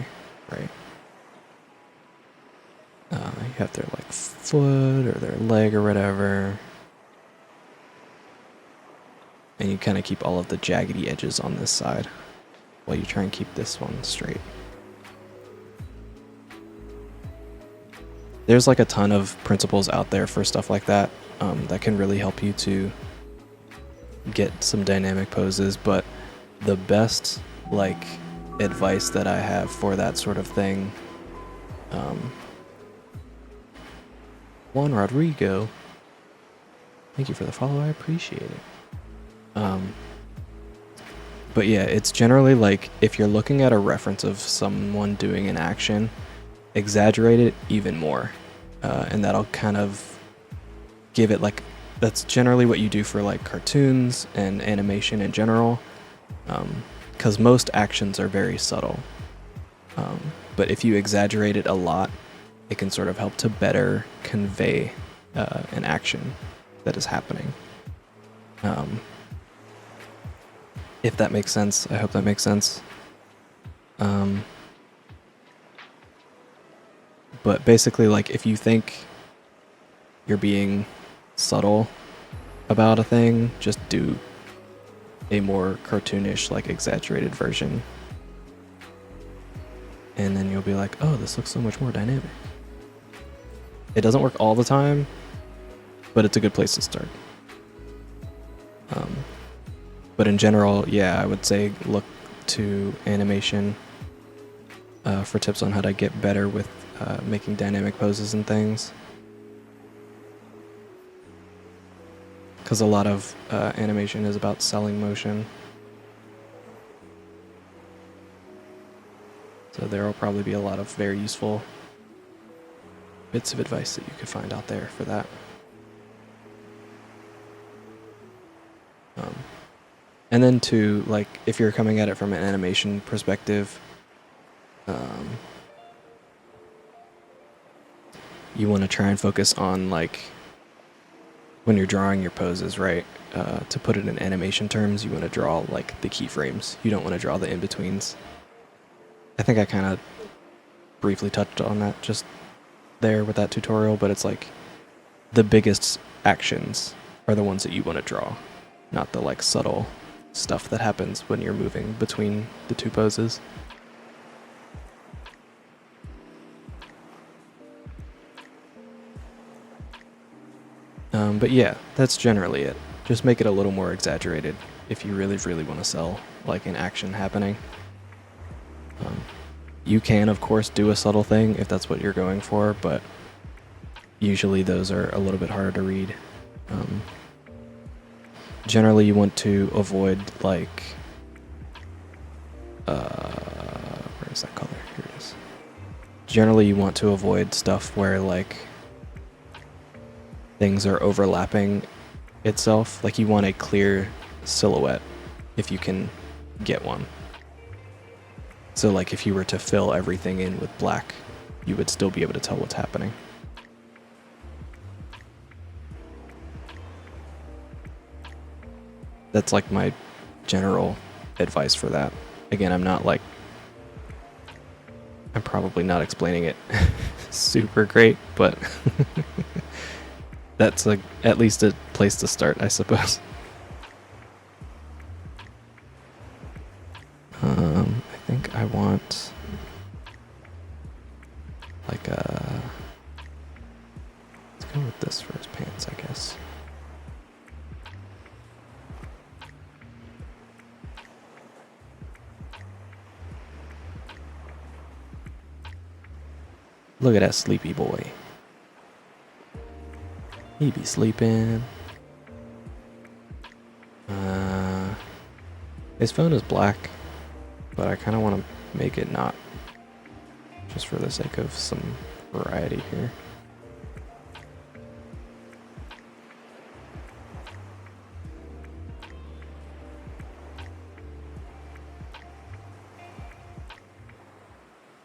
[SPEAKER 2] right? You have their like foot or their leg or whatever. And you kind of keep all of the jaggedy edges on this side while you try and keep this one straight. There's like a ton of principles out there for stuff like that, that can really help you to get some dynamic poses, but the best like advice that I have for that sort of thing, Juan Rodrigo, thank you for the follow, I appreciate it. But yeah, it's generally like if you're looking at a reference of someone doing an action, exaggerate it even more. And that'll kind of give it like, that's generally what you do for like cartoons and animation in general. Because most actions are very subtle. But if you exaggerate it a lot, it can sort of help to better convey an action that is happening. If that makes sense, I hope that makes sense. But basically, like, if you think you're being subtle about a thing, just do a more cartoonish, like, exaggerated version. And then you'll be like, oh, this looks so much more dynamic. It doesn't work all the time, but it's a good place to start. But in general, yeah, I would say look to animation for tips on how to get better with making dynamic poses and things. Because a lot of animation is about selling motion. So there will probably be a lot of very useful bits of advice that you could find out there for that. And then to, like, if you're coming at it from an animation perspective, you want to try and focus on, like, when you're drawing your poses, right? To put it in animation terms, you want to draw, like, the keyframes. You don't want to draw the in-betweens. I think I kind of briefly touched on that just there with that tutorial, but it's like the biggest actions are the ones that you want to draw, not the, like, subtle stuff that happens when you're moving between the two poses. But yeah, that's generally it. Just make it a little more exaggerated if you really, really want to sell, like, an action happening. You can, of course, do a subtle thing if that's what you're going for, but usually those are a little bit harder to read. Generally, you want to avoid, like, where is that color? Here it is. Generally, you want to avoid stuff where, like, things are overlapping itself. Like, you want a clear silhouette if you can get one. So, like, if you were to fill everything in with black, you would still be able to tell what's happening. That's, like, my general advice for that. Again, I'm probably not explaining it super great, but that's, like, at least a place to start, I suppose. I think I want, like, let's go with this for his pants, I guess. Look at that sleepy boy. He be sleeping. His phone is black, but I kind of want to make it not, just for the sake of some variety here.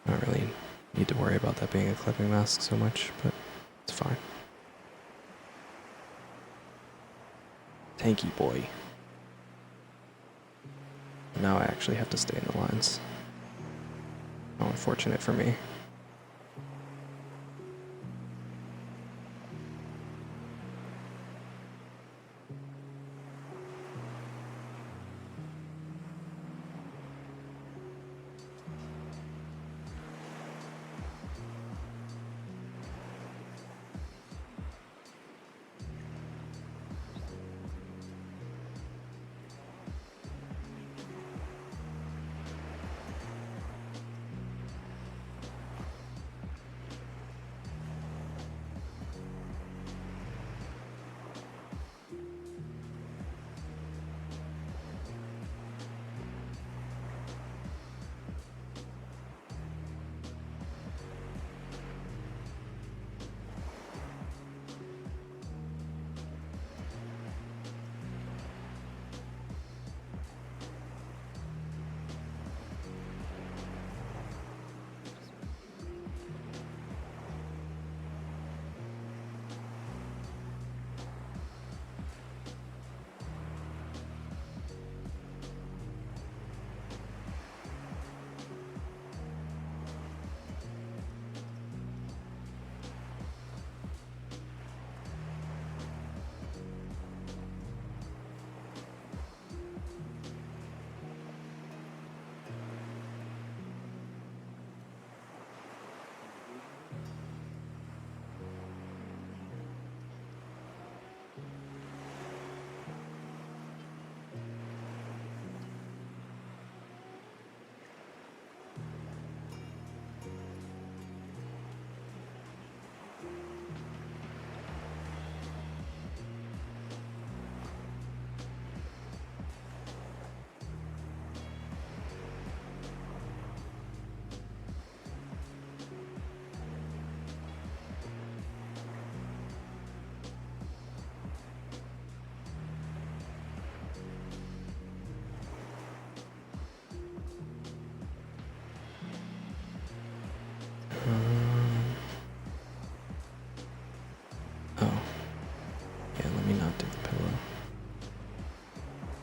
[SPEAKER 2] I don't really need to worry about that being a clipping mask so much, but it's fine. Tanky boy. Now I actually have to stay in the lines. How unfortunate for me.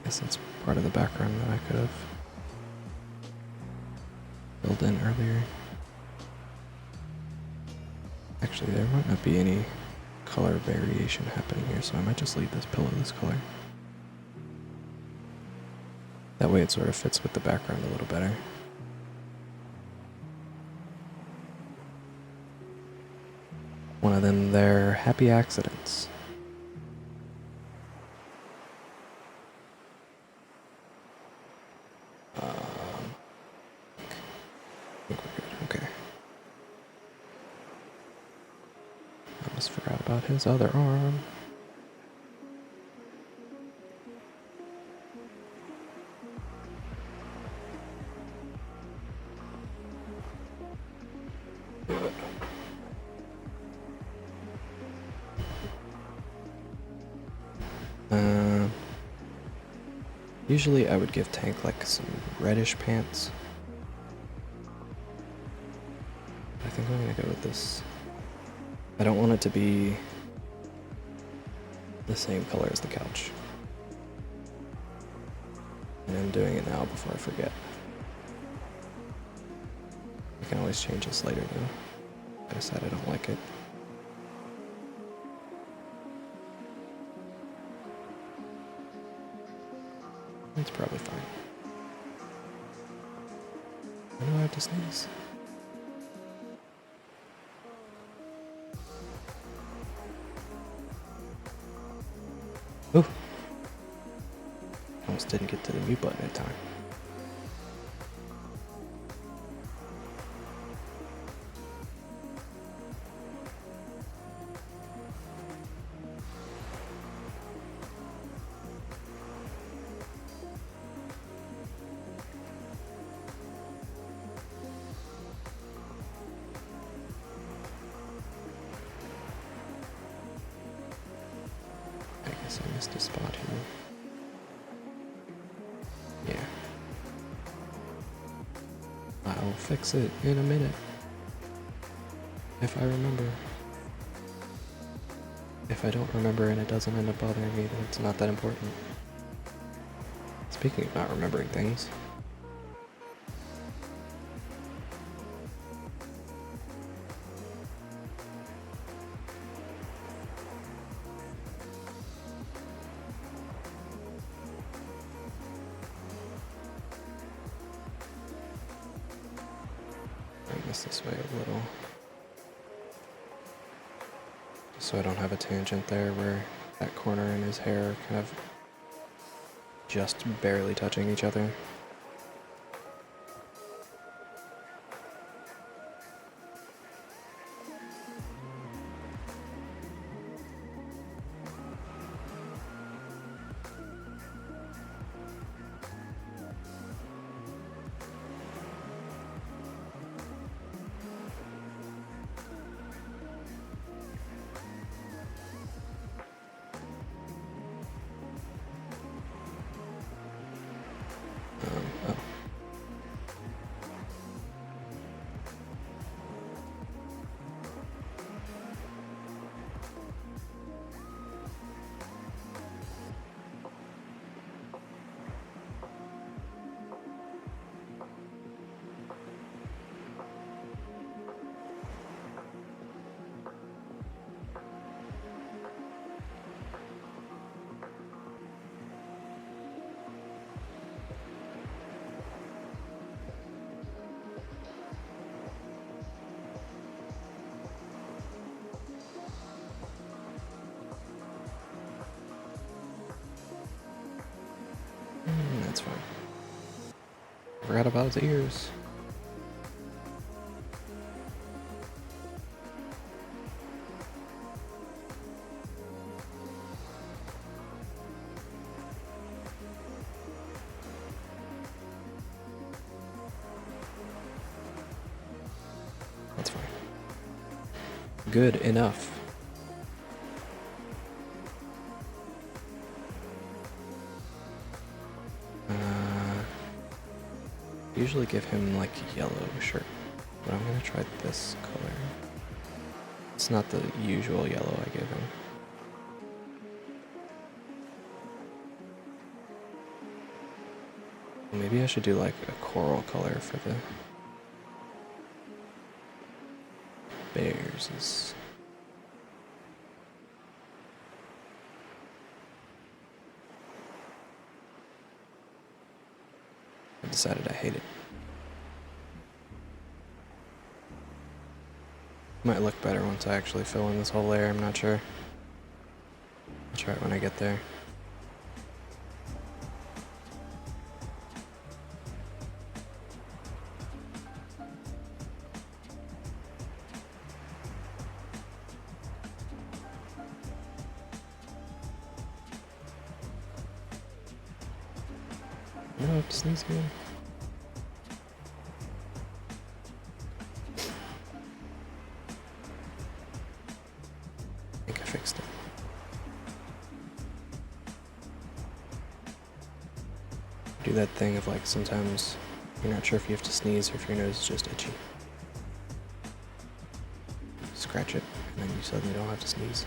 [SPEAKER 2] guess that's part of the background that I could have filled in earlier. Actually, there might not be any color variation happening here, so I might just leave this pillow this color. That way it sort of fits with the background a little better. One of them, they're happy accidents. I think we're good. Okay. I almost forgot about his other arm. Usually I would give Tank like some reddish pants. I think I'm gonna go with this. I don't want it to be the same color as the couch. And I'm doing it now before I forget. I can always change this later though. If I decide I don't like it. It's probably fine. I know I have to sneeze. Ooh. Almost didn't get to the mute button in time. I guess I missed a spot here. Yeah. I'll fix it in a minute. If I remember. If I don't remember and it doesn't end up bothering me, then it's not that important. Speaking of not remembering things. Bring this way a little. So I don't have a tangent there where that corner and his hair are kind of just barely touching each other. Oh. That's fine. Forgot about his ears. That's fine. Good enough. Usually give him like a yellow shirt, but I'm gonna try this color. It's not the usual yellow I give him.
[SPEAKER 1] Maybe I should do like a coral color for the bears. I decided I hate it. Might look better once I actually fill in this whole layer, I'm not sure. I'll try it when I get there. No, sneeze again. I think I fixed it. Do that thing of like sometimes you're not sure if you have to sneeze or if your nose is just itchy. Scratch it, and then you suddenly don't have to sneeze.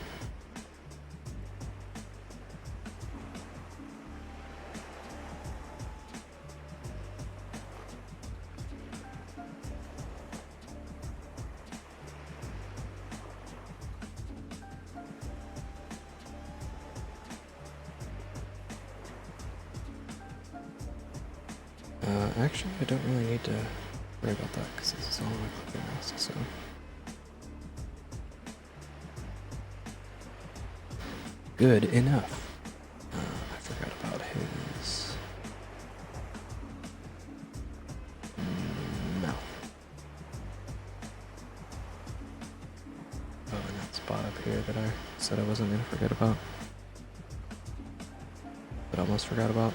[SPEAKER 1] Actually, I don't really need to worry about that because this is all my clipping mask, so. Good enough. I forgot about his mouth. Oh, and that spot up here that I said I wasn't gonna forget about. But almost forgot about.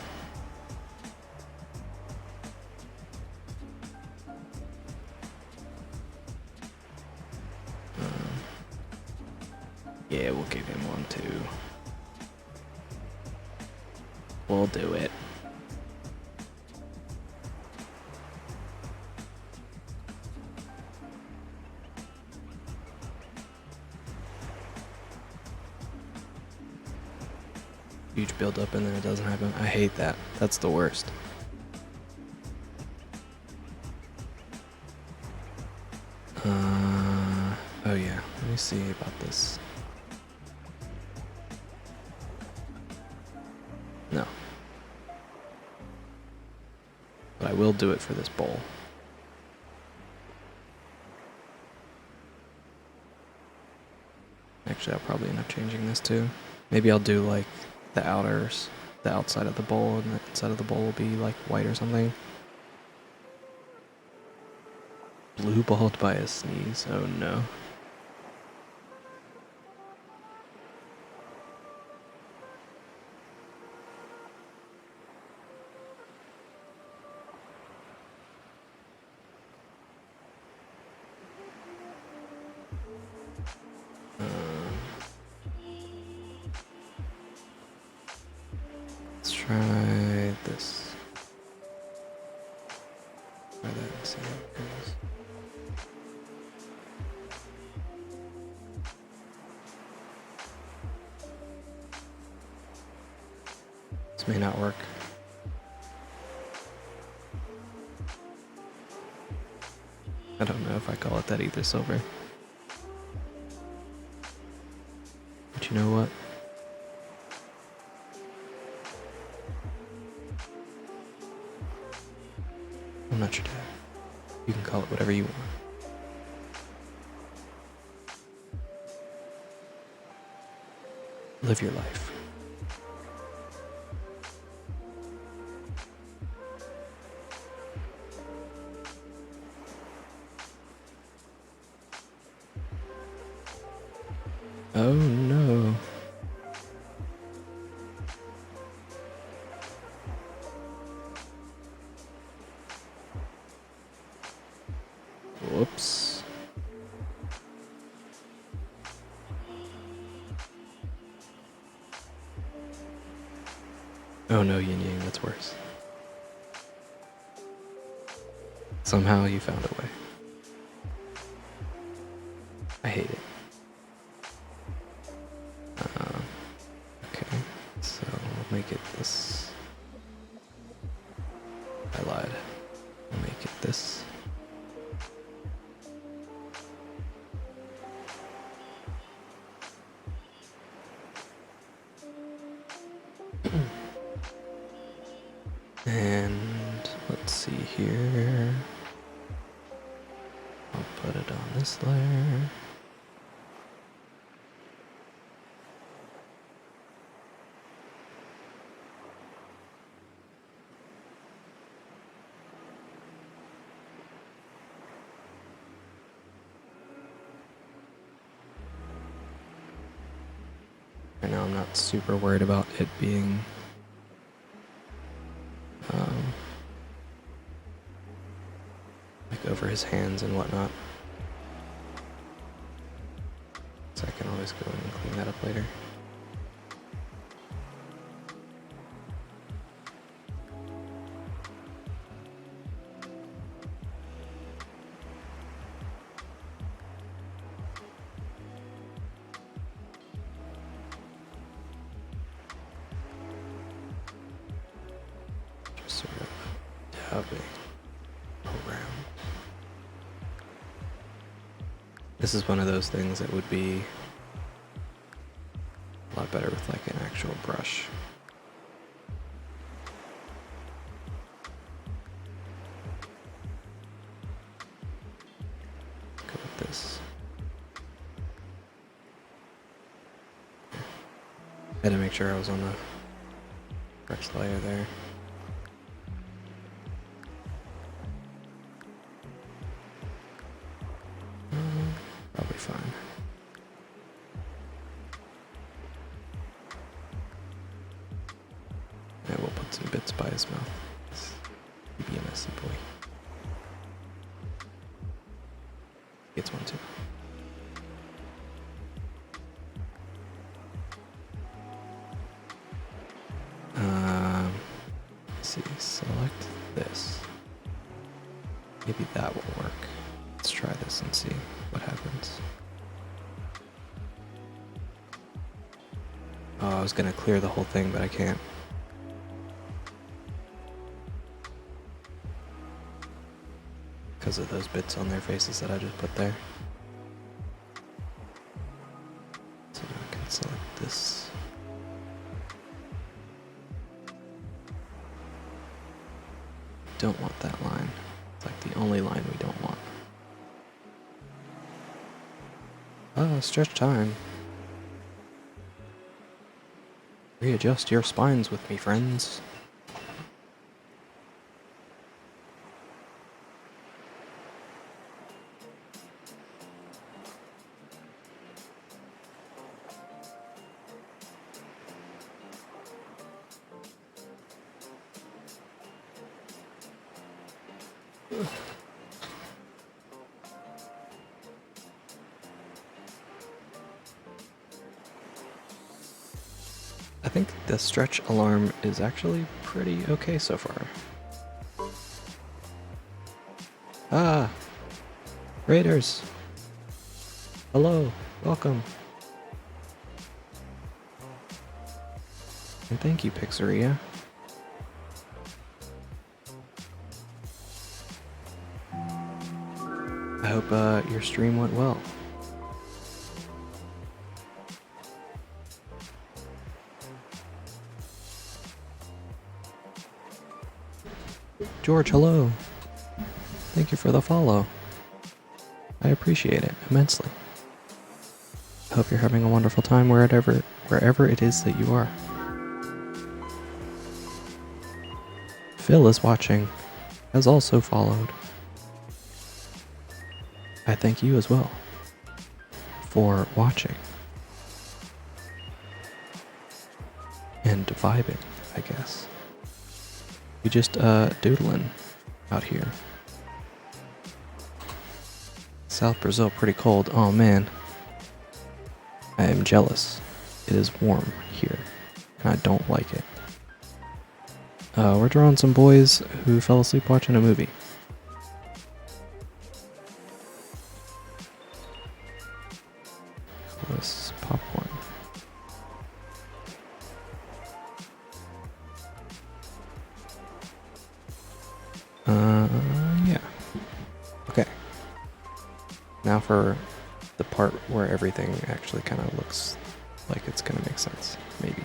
[SPEAKER 1] Yeah, we'll give him one too. We'll do it. Huge build up and then it doesn't happen. I hate that. That's the worst. Oh yeah, let me see about this. No. But I will do it for this bowl. Actually, I'll probably end up changing this too. Maybe I'll do like the outers, the outside of the bowl, and the inside of the bowl will be like white or something. Blue balled by a sneeze, oh no. Let's try this. Try that and see how it goes. This may not work. I don't know if I call it that either, Silver. But you know what? I'm not your dad. You can call it whatever you want. Live your life. Oh no. Whoops. Oh no, Yin Yang, that's worse. Somehow you found a way. I hate it. Okay, so we'll make it this
[SPEAKER 2] And let's see here. I'll put it on this layer. Right now I'm not super worried about it being like over his hands and whatnot. So I can always go in and clean that up later. Just sort of dabbing around. This is one of those things that would be a lot better with like an actual brush. Go with this. Had to make sure I was on the correct layer there. Probably fine. And we'll put some bits by his mouth. He'd be a messy boy. Gets one too. Let's see, select this. Maybe that will work. Let's try this and see what happens. Oh, I was gonna clear the whole thing, but I can't. Because of those bits on their faces that I just put there. So now I can select this. Don't want that line. It's like the only line we don't want. Oh, stretch time. Readjust your spines with me, friends. I think the stretch alarm is actually pretty okay so far. Ah! Raiders! Hello, welcome. And thank you, Pixaria. I hope your stream went well. George, hello. Thank you for the follow. I appreciate it immensely. I hope you're having a wonderful time wherever it is that you are. Phil is watching, has also followed. I thank you as well for watching and vibing, I guess. We just doodling out here. South Brazil pretty cold. Oh man. I am jealous. It is warm here and I don't like it. We're drawing some boys who fell asleep watching a movie. This is popcorn. Yeah. Okay. Now for the part where everything actually kind of looks like it's gonna make sense, maybe.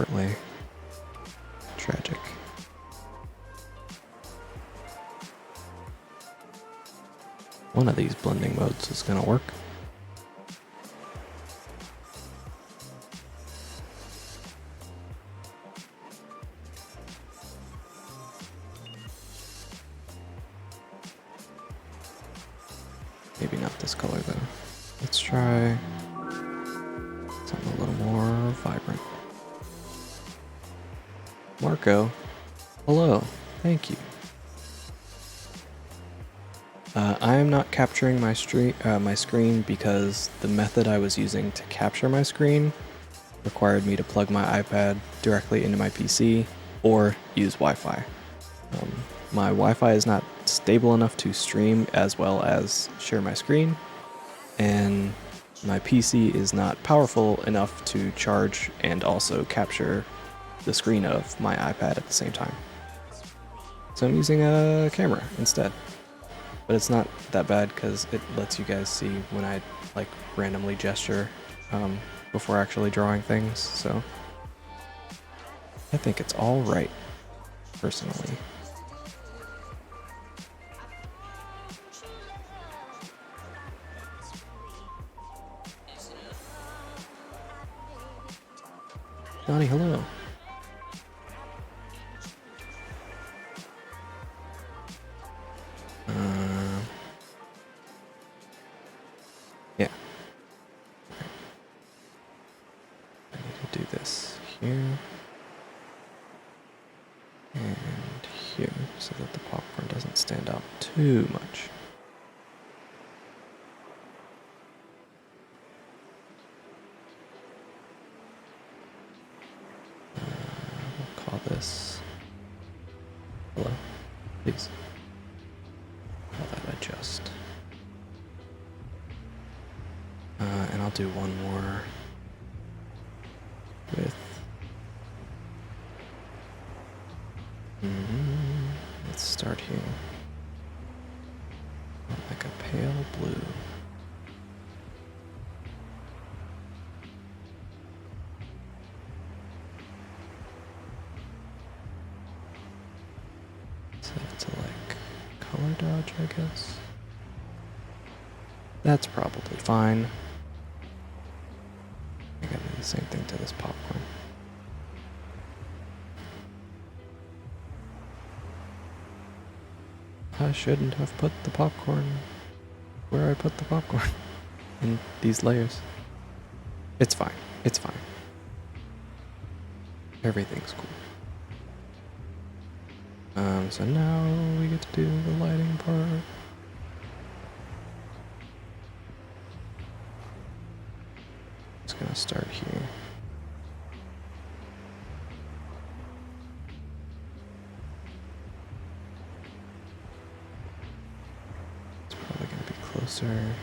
[SPEAKER 2] separately. Tragic. One of these blending modes is gonna work. Maybe not this color though. Let's try something a little more vibrant. Marco, hello, thank you. I am not capturing my screen because the method I was using to capture my screen required me to plug my iPad directly into my PC or use Wi-Fi. My Wi-Fi is not stable enough to stream as well as share my screen, and my PC is not powerful enough to charge and also capture the screen of my iPad at the same time. So I'm using a camera instead. But it's not that bad because it lets you guys see when I like randomly gesture before actually drawing things. So I think it's all right, personally. Donnie, hello. Yeah. Okay. I need to do this here and here so that the popcorn doesn't stand out too much. We'll call this hello, please. Call that adjust. And I'll do one more with, let's start here. Like a pale blue. Set it to like color dodge, I guess. That's probably fine. I gotta do the same thing to this popcorn. I shouldn't have put the popcorn where I put the popcorn in these layers. It's fine. It's fine. Everything's cool. So now we get to do the lighting part. It's gonna start here. It's probably gonna be closer.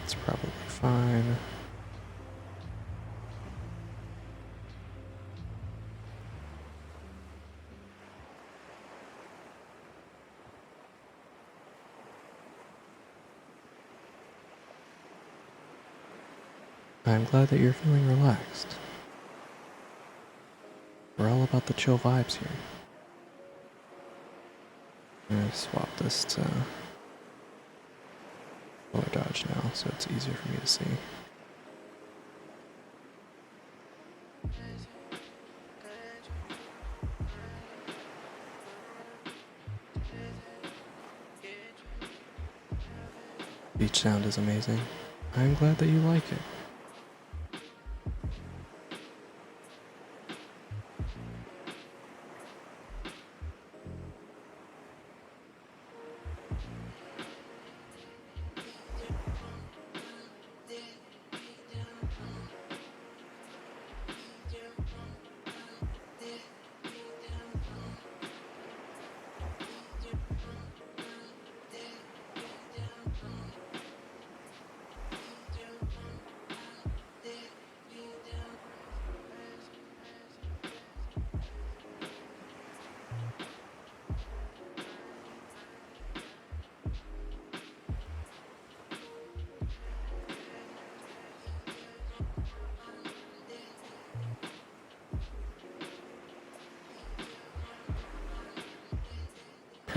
[SPEAKER 2] It's probably fine. I'm glad that you're feeling relaxed. We're all about the chill vibes here. I'm gonna swap this to color dodge now so it's easier for me to see. Beach sound is amazing. I'm glad that you like it.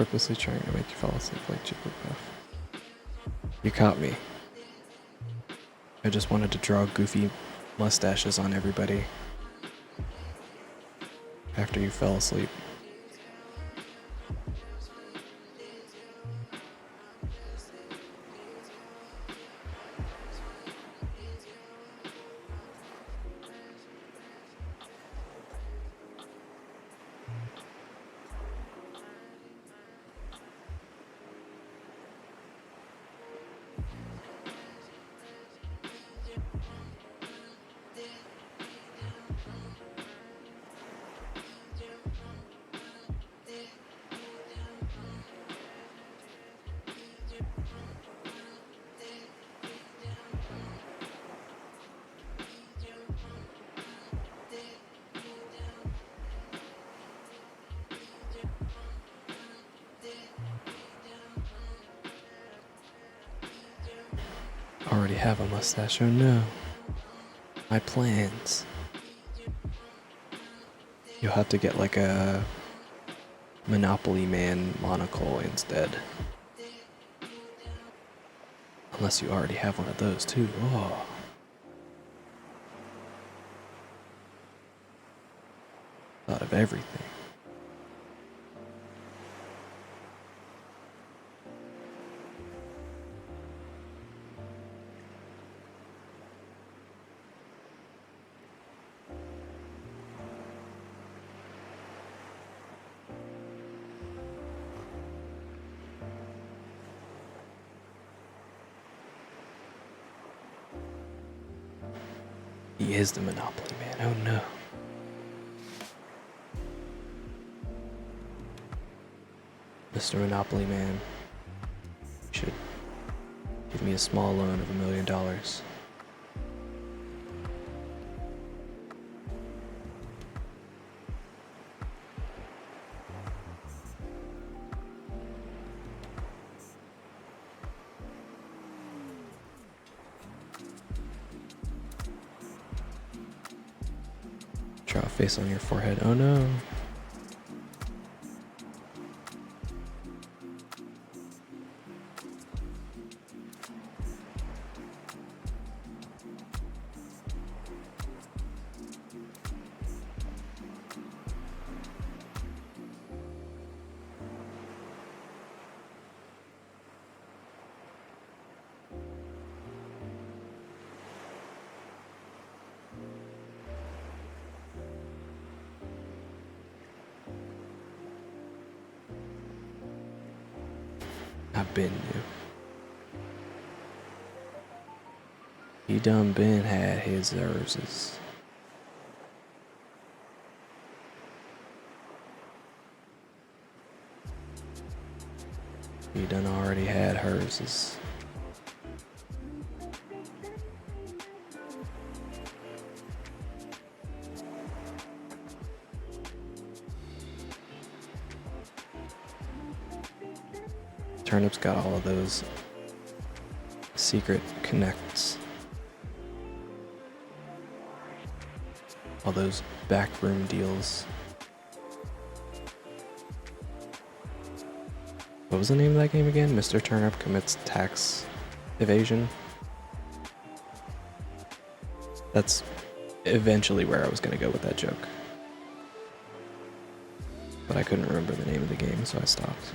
[SPEAKER 1] purposely trying to make you fall asleep like Jigglypuff. You caught me. I just wanted to draw goofy mustaches on everybody after you fell asleep. Already have a mustache, oh no. My plans. You'll have to get like a Monopoly Man monocle instead. Unless you already have one of those too. Oh. Thought of everything. He is the Monopoly Man, oh no. Mr. Monopoly Man, you should give me a small loan of $1 million. Draw a face on your forehead, oh no. I've been new. He done been had his herses. He done already had herses. Turnip's got all of those secret connects. All those backroom deals. What was the name of that game again? Mr. Turnip commits tax evasion. That's eventually where I was going to go with that joke. But I couldn't remember the name of the game, so I stopped.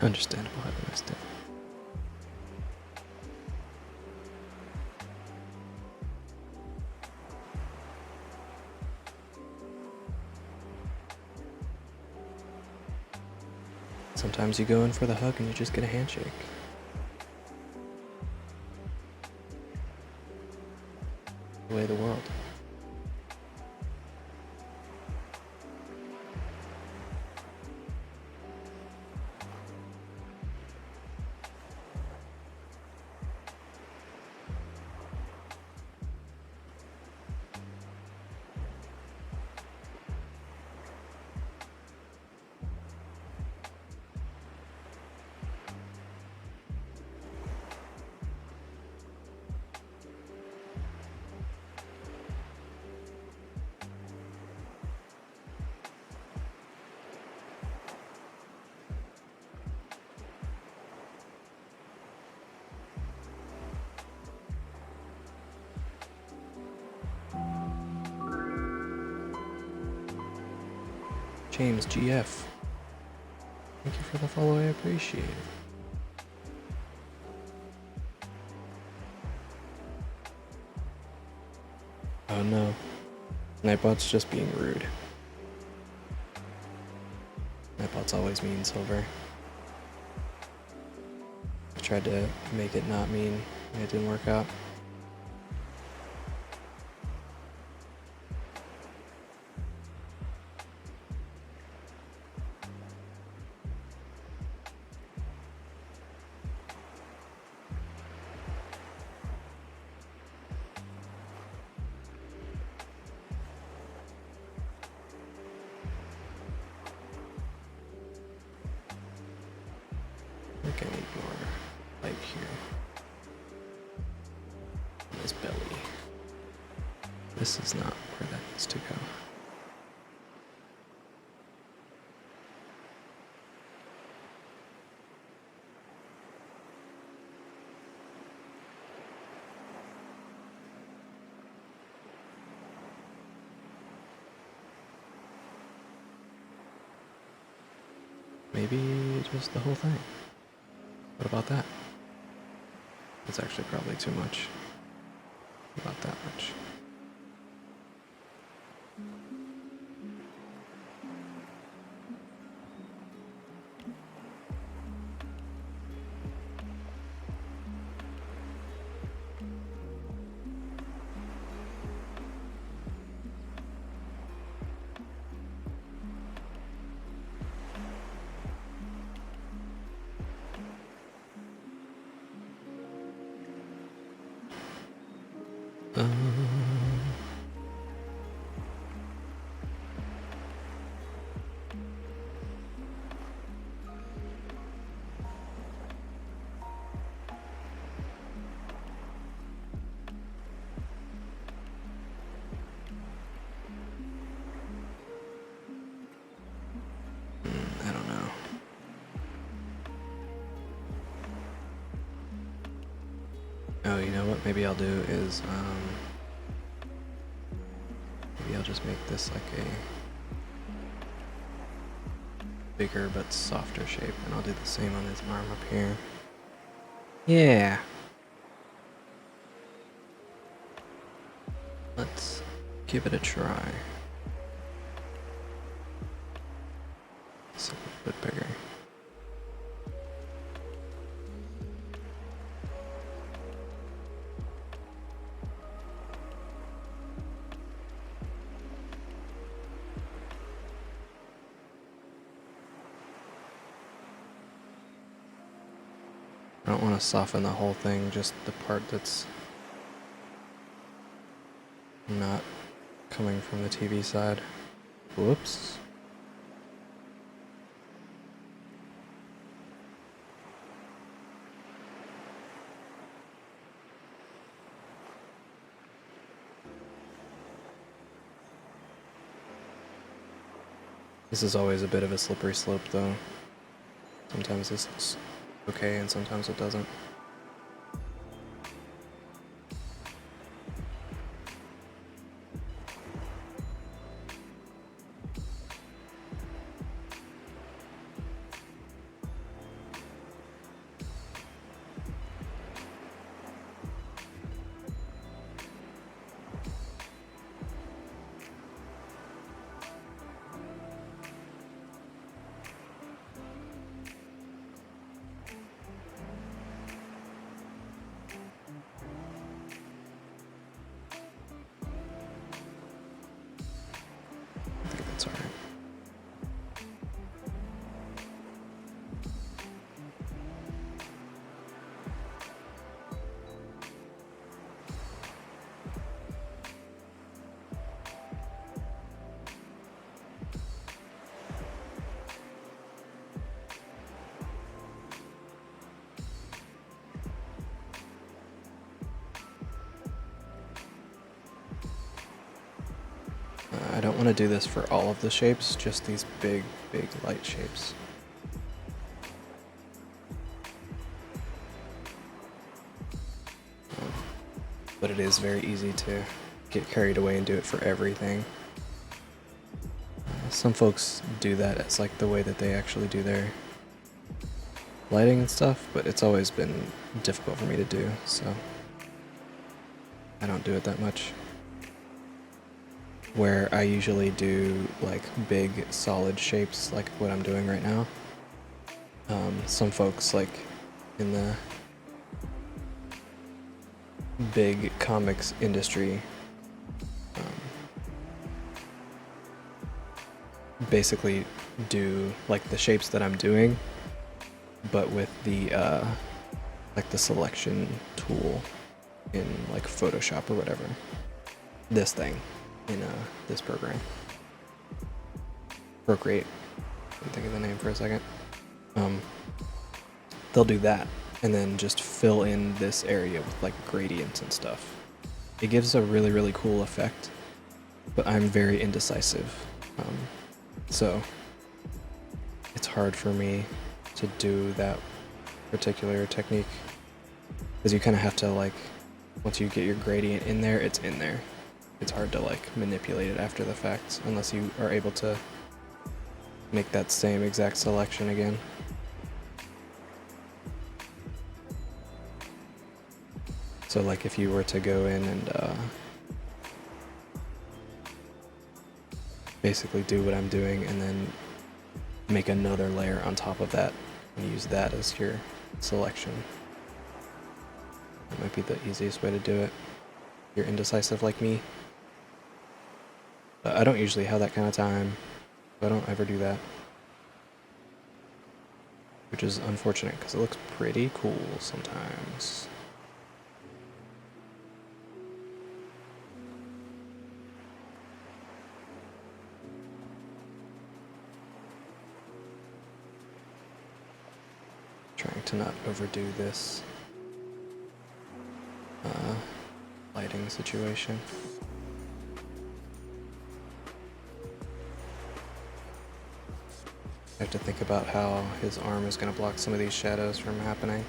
[SPEAKER 2] Understandable. Have a nice day. Sometimes you go in for the hug and you just get a handshake. The way of the world. James GF. Thank you for the follow, I appreciate it. Oh no. Nightbot's just being rude. Nightbot's always mean, Silver. I tried to make it not mean, and it didn't work out. I think I need more light here. On his belly. This is not where that needs to go. Maybe just the whole thing. What about that? It's actually probably too much. About that much. I don't know. Oh, you know what? Maybe I'll do is, maybe I'll just make this like a bigger but softer shape, and I'll do the same on his arm up here. Yeah. Let's give it a try. It's a little bit bigger. I don't want to soften the whole thing, just the part that's not coming from the TV side. Whoops. This is always a bit of a slippery slope, though. Sometimes this looks okay, and sometimes it doesn't. don't want to do this for all of the shapes, just these big light shapes. But it is very easy to get carried away and do it for everything. Some folks do that as like the way that they actually do their lighting and stuff, but it's always been difficult for me to do, so I don't do it that much. Where I usually do like big solid shapes like what I'm doing right now. Some folks like in the big comics industry basically do like the shapes that I'm doing, but with the like the selection tool in like Photoshop or whatever. This thing in this program. Procreate. Can't think of the name for a second. They'll do that and then just fill in this area with like gradients and stuff. It gives a really cool effect, but I'm very indecisive. So it's hard for me to do that particular technique because you kind of have to like, once you get your gradient in there, it's in there. It's hard to like manipulate it after the fact unless you are able to make that same exact selection again. So like if you were to go in and basically do what I'm doing and then make another layer on top of that and use that as your selection. That might be the easiest way to do it. If you're indecisive like me. I don't usually have that kind of time, so I don't ever do that. Which is unfortunate because it looks pretty cool sometimes. Trying to not overdo this lighting situation. I have to think about how his arm is going to block some of these shadows from happening.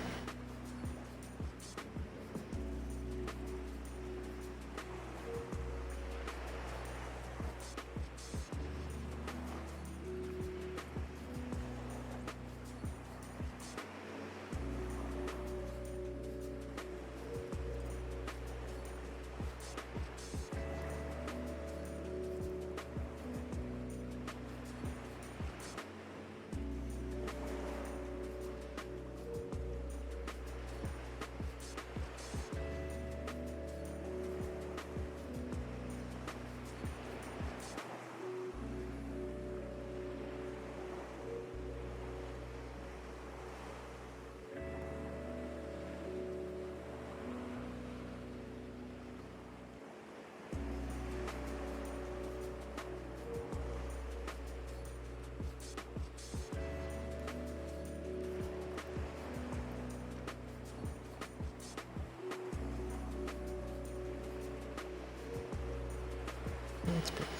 [SPEAKER 2] That's pretty.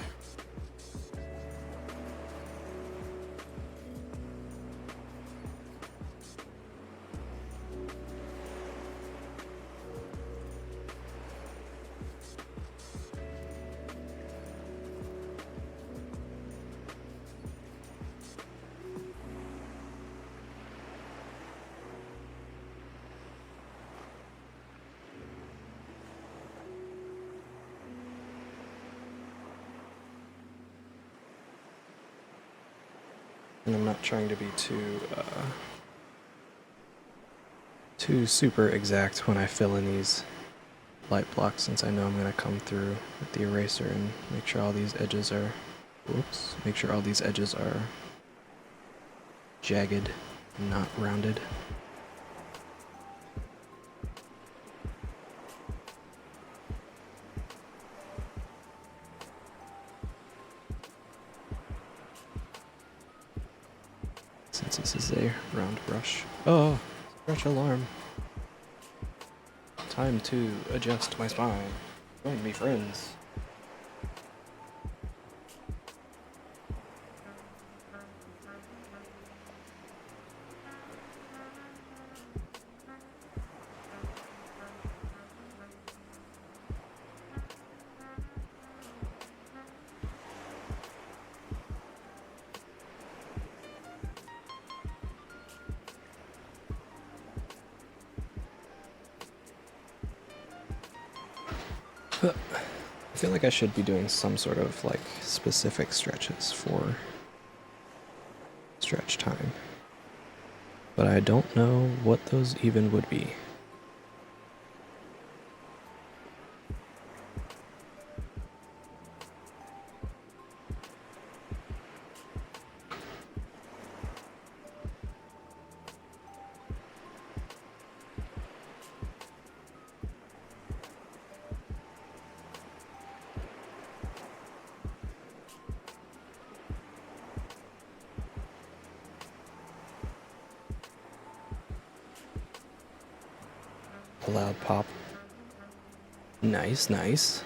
[SPEAKER 2] And I'm not trying to be too super exact when I fill in these light blocks, since I know I'm going to come through with the eraser and make sure all these edges are, make sure all these edges are jagged, not rounded. Since this is a round brush. Oh, scratch alarm. Time to adjust my spine. Going to be friends. I feel like I should be doing some sort of like specific stretches for stretch time, but I don't know what those even would be. A loud pop. Nice, nice.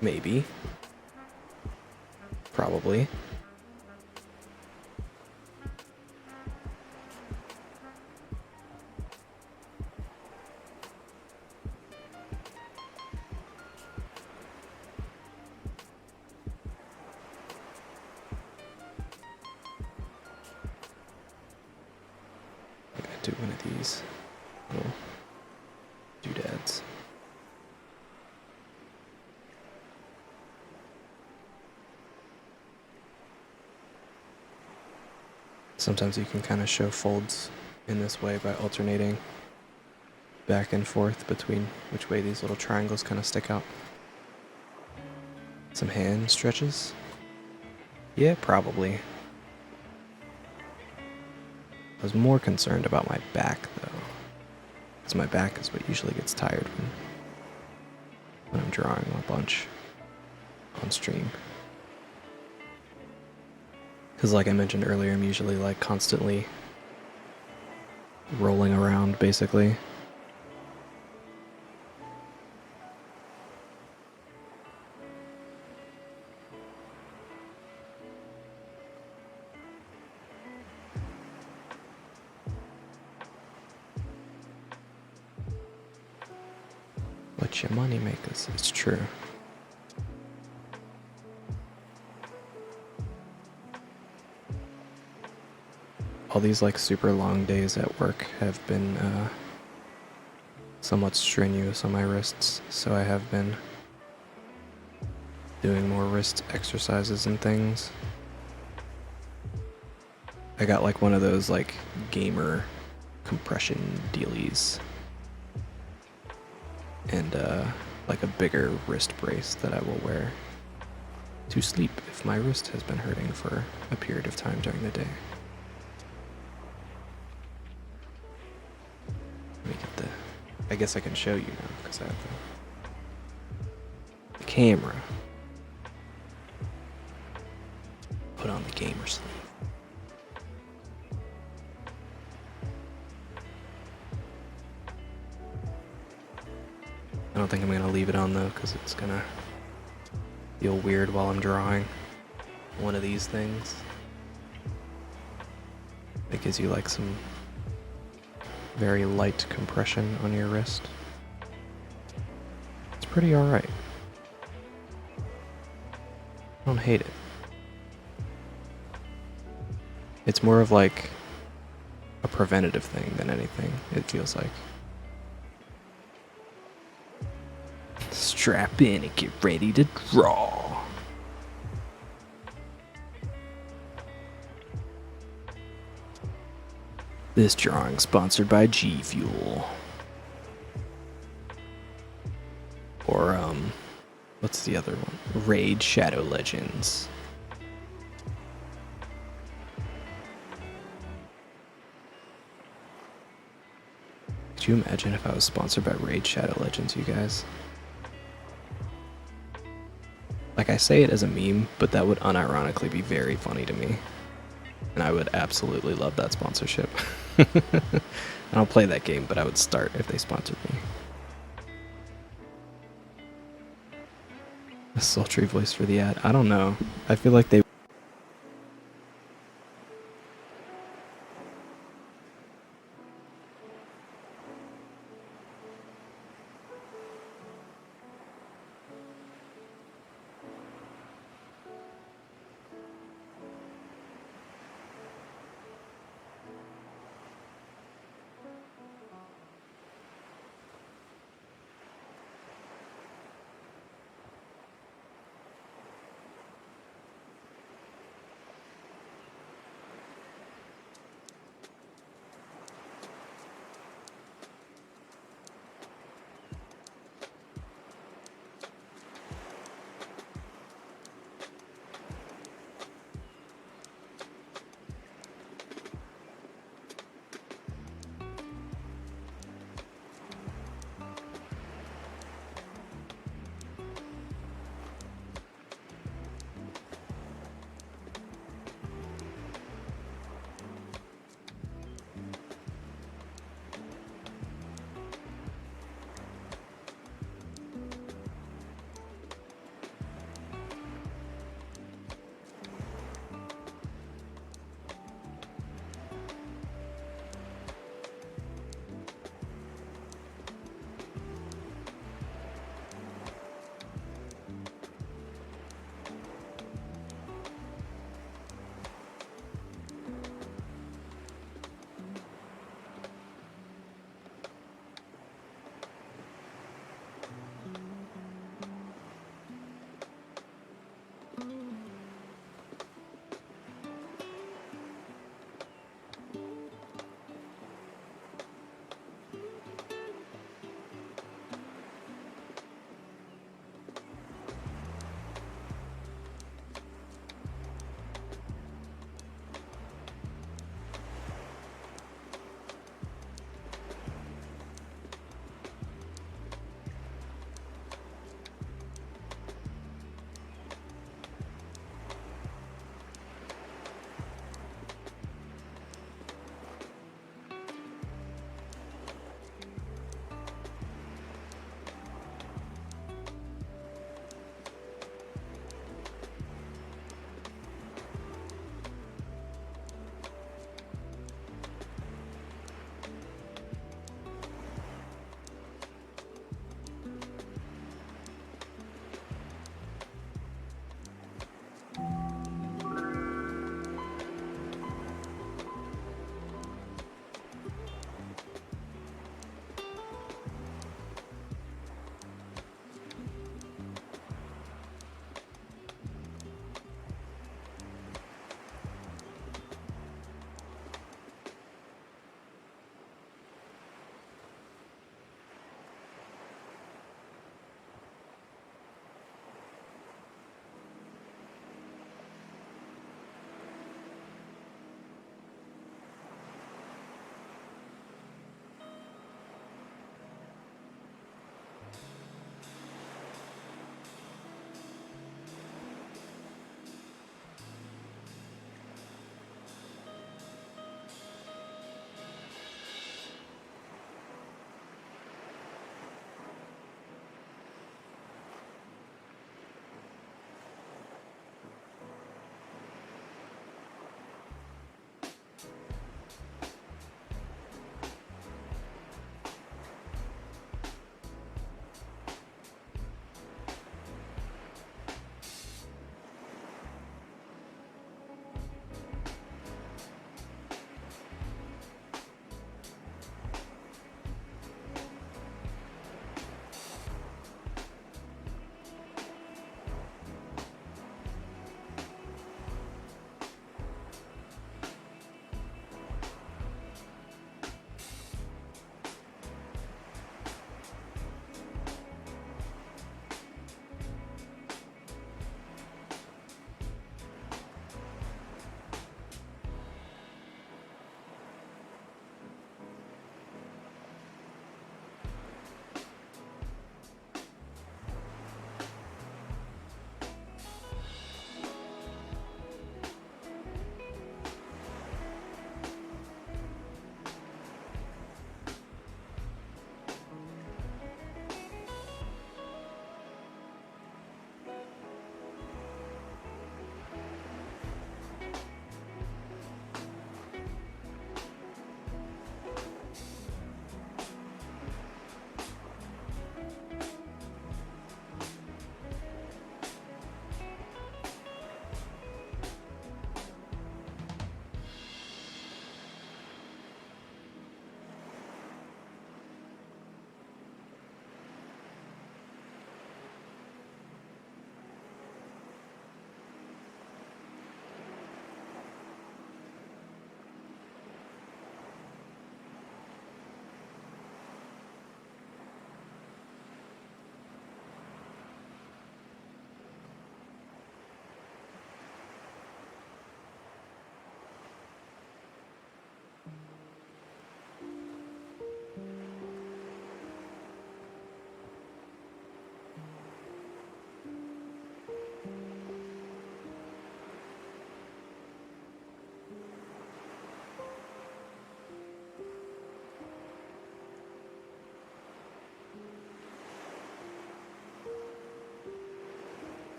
[SPEAKER 2] Maybe. Probably. I gotta do one of these little doodads. Sometimes you can kind of show folds in this way by alternating back and forth between which way these little triangles kind of stick out. Some hand stretches? Yeah, probably. I was more concerned about my back though, because my back is what usually gets tired when I'm drawing a bunch on stream. Because like I mentioned earlier, I'm usually like constantly rolling around basically. What your money makers, it's true. All these like super long days at work have been somewhat strenuous on my wrists, so I have been doing more wrist exercises and things. I got like one of those like gamer compression dealies and like a bigger wrist brace that I will wear to sleep if my wrist has been hurting for a period of time during the day. Let me get I guess I can show you now because I have the camera. Put on the gamer sleeve. I don't think I'm going to leave it on though because it's going to feel weird while I'm drawing one of these things. It gives you like some very light compression on your wrist. It's pretty alright. I don't hate it. It's more of like a preventative thing than anything, it feels like. Strap in and get ready to draw. This drawing sponsored by G Fuel. Or, what's the other one? Raid Shadow Legends. Could you imagine if I was sponsored by Raid Shadow Legends, you guys? Like, I say it as a meme, but that would unironically be very funny to me. And I would absolutely love that sponsorship. I don't play that game, but I would start if they sponsored me. A sultry voice for the ad. I don't know. I feel like they...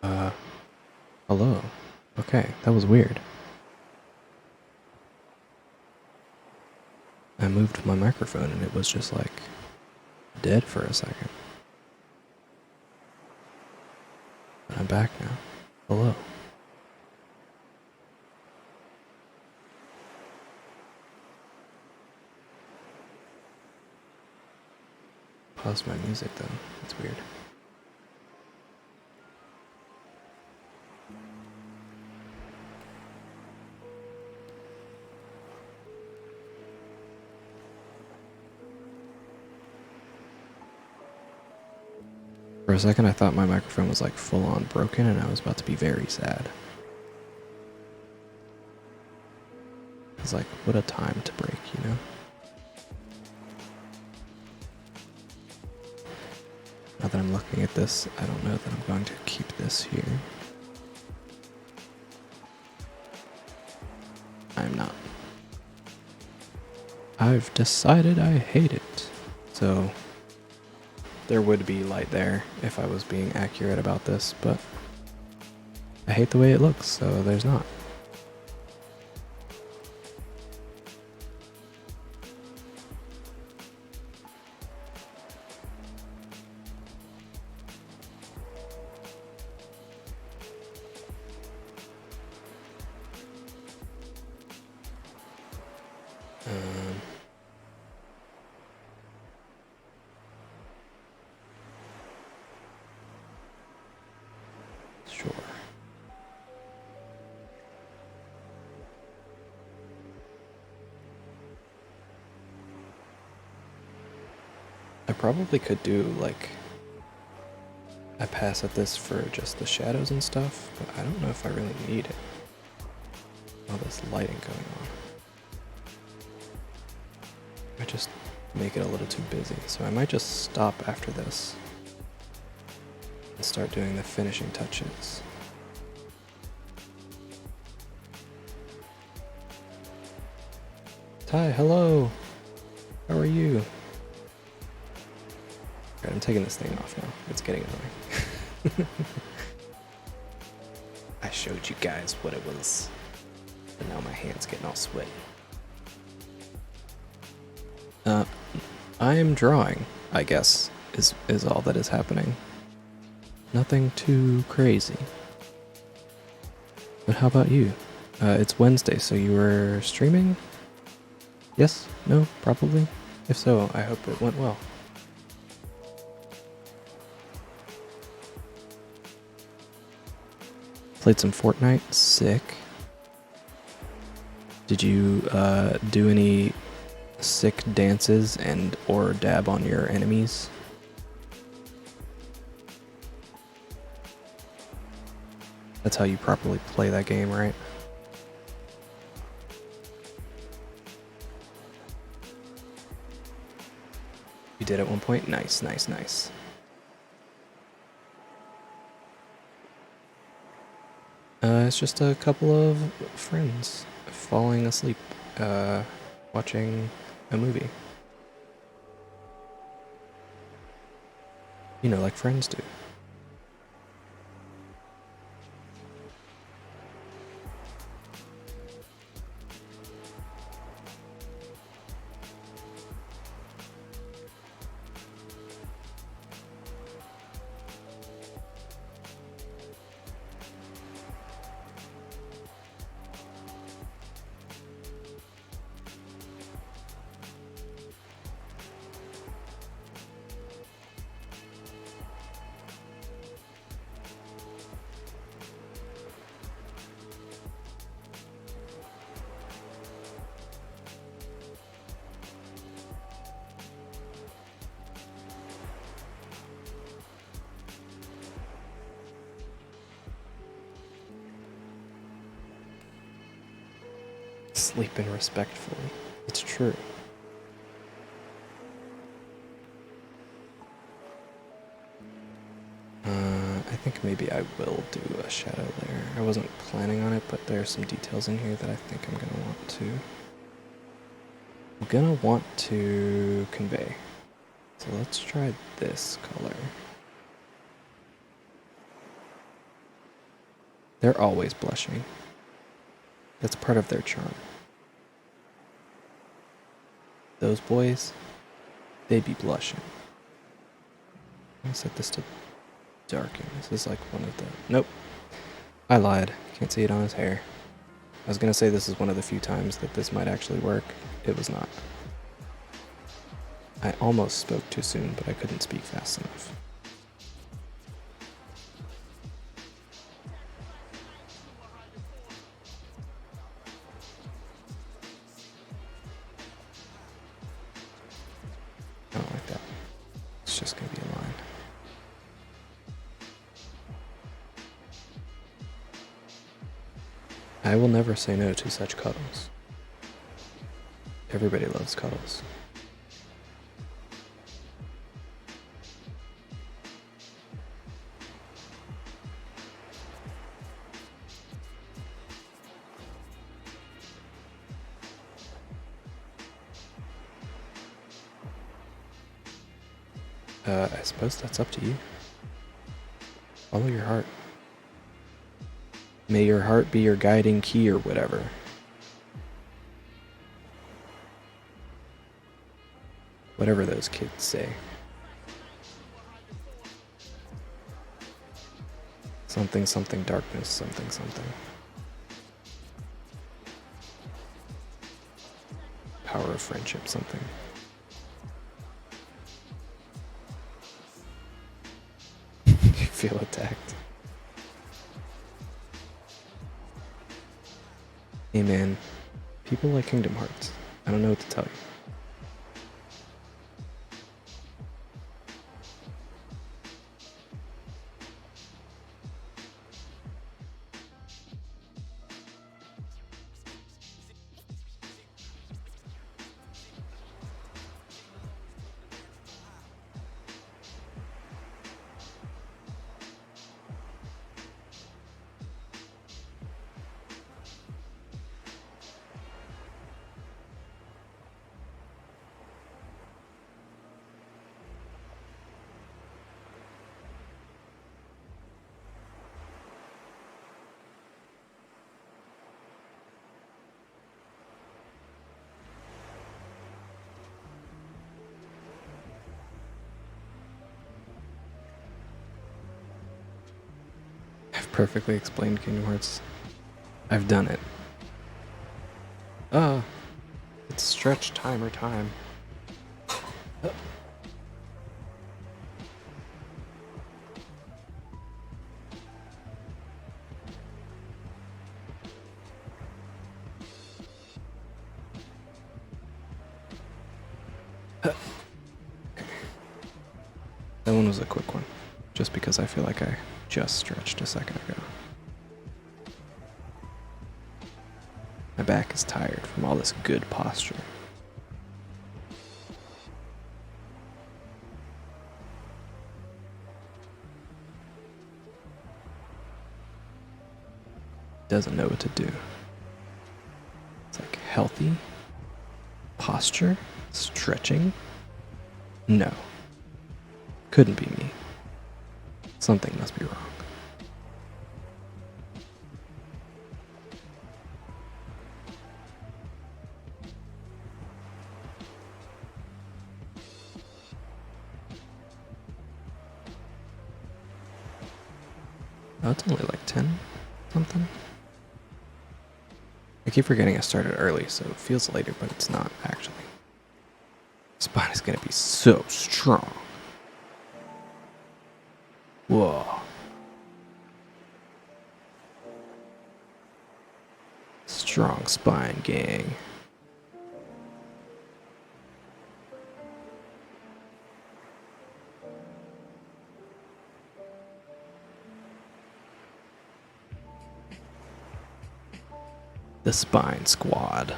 [SPEAKER 2] Uh, hello. Okay, that was weird. I moved my microphone and it was just like dead for a second. But I'm back now. Hello. Pause my music though. That's weird. For a second, I thought my microphone was like full on broken and I was about to be very sad. It's like, what a time to break, you know? Now that I'm looking at this, I don't know that I'm going to keep this here. I'm not. I've decided I hate it. So, there would be light there if I was being accurate about this, but I hate the way it looks, so there's not. Sure. I probably could do like a pass at this for just the shadows and stuff, but I don't know if I really need it. All this lighting going on. I just make it a little too busy, so I might just stop after this and start doing the finishing touches. Ty, hello! How are you? Alright, I'm taking this thing off now. It's getting annoying. I showed you guys what it was, but now my hand's getting all sweaty. I am drawing, I guess, is all that is happening. Nothing too crazy. But how about you? It's Wednesday, so you were streaming? Yes? No? Probably? If so, I hope it went well. Played some Fortnite? Sick. Did you do any sick dances and or dab on your enemies? That's how you properly play that game, right? You did at one point? Nice, nice, nice. It's just a couple of friends falling asleep, watching a movie. You know, like friends do. Sleeping respectfully. It's true. I think maybe I will do a shadow layer. I wasn't planning on it, but there are some details in here that I think I'm gonna want to convey. So let's try this color.
[SPEAKER 1] They're always blushing. That's part of their charm. Those boys, they be blushing. I'm gonna set this to darken. This is like one of the... Nope. I lied. Can't see it on his hair. I was gonna say this is one of the few times that this might actually work. It was not. I almost spoke too soon, but I couldn't speak fast enough. I don't like that. It's just gonna be a line. I will never say no to such cuddles. Everybody loves cuddles. I suppose that's up to you. Follow your heart. May your heart be your guiding key or whatever. Whatever those kids say. Something, something, darkness, something, something. Power of friendship, something. You feel attacked. Hey man, people like Kingdom Hearts. I don't know what to tell you. I've perfectly explained Kingdom Hearts. I've done it. It's stretch timer time. That one was a quick one, just because I feel like I just stretched a second ago. My back is tired from all this good posture. Doesn't know what to do. It's like healthy posture, stretching. No. Couldn't be me. Something must be wrong. Oh, it's only like 10 something. I keep forgetting I started early, so it feels later, but it's not actually. Spine is gonna be so strong. Whoa. Strong spine, gang. The Spine Squad.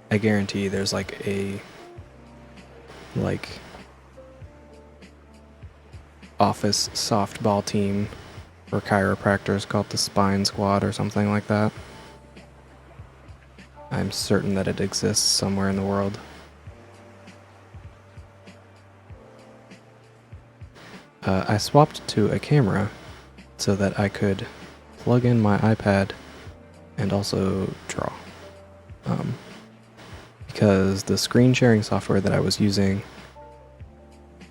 [SPEAKER 1] I guarantee there's like a office softball team for chiropractors called the Spine Squad or something like that. I'm certain that it exists somewhere in the world.
[SPEAKER 2] I swapped to a camera so that I could plug in my iPad and also draw. Because the screen sharing software that I was using,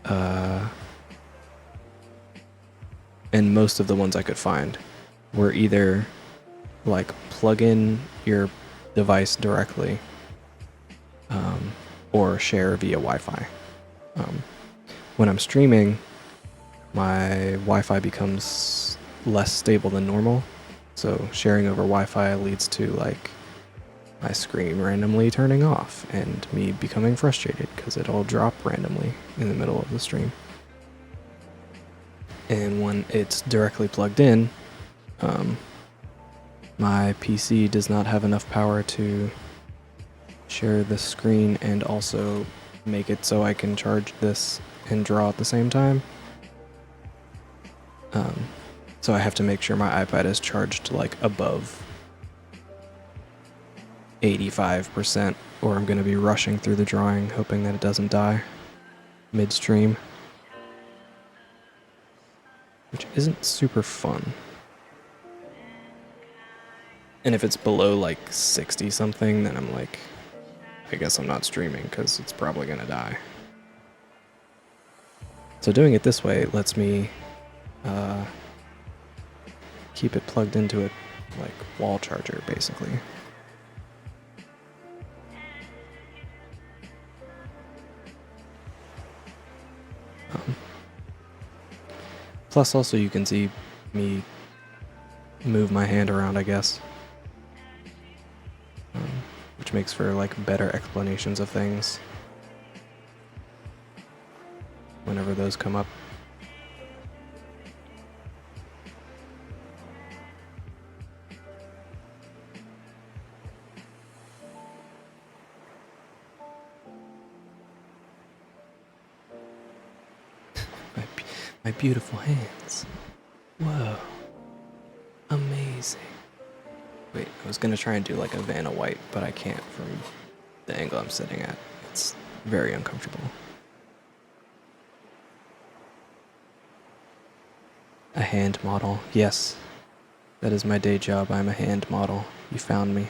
[SPEAKER 2] and most of the ones I could find, were either like plug in your device directly or share via Wi-Fi. When I'm streaming, my Wi-Fi becomes less stable than normal, so sharing over Wi-Fi leads to like my screen randomly turning off and me becoming frustrated because it'll drop randomly in the middle of the stream. And when it's directly plugged in, my PC does not have enough power to share the screen and also make it so I can charge this and draw at the same time. So I have to make sure my iPad is charged like above 85%, or I'm going to be rushing through the drawing hoping that it doesn't die midstream, which isn't super fun. And if it's below like 60 something, then I'm like, I guess I'm not streaming because it's probably going to die. So doing it this way lets me keep it plugged into a like wall charger basically. Plus also you can see me move my hand around, I guess, which makes for like better explanations of things whenever those come up. My beautiful hands. Whoa. Amazing. Wait, I was gonna try and do like a Vanna White, but I can't from the angle I'm sitting at. It's very uncomfortable. A hand model. Yes. That is my day job. I'm a hand model. You found me.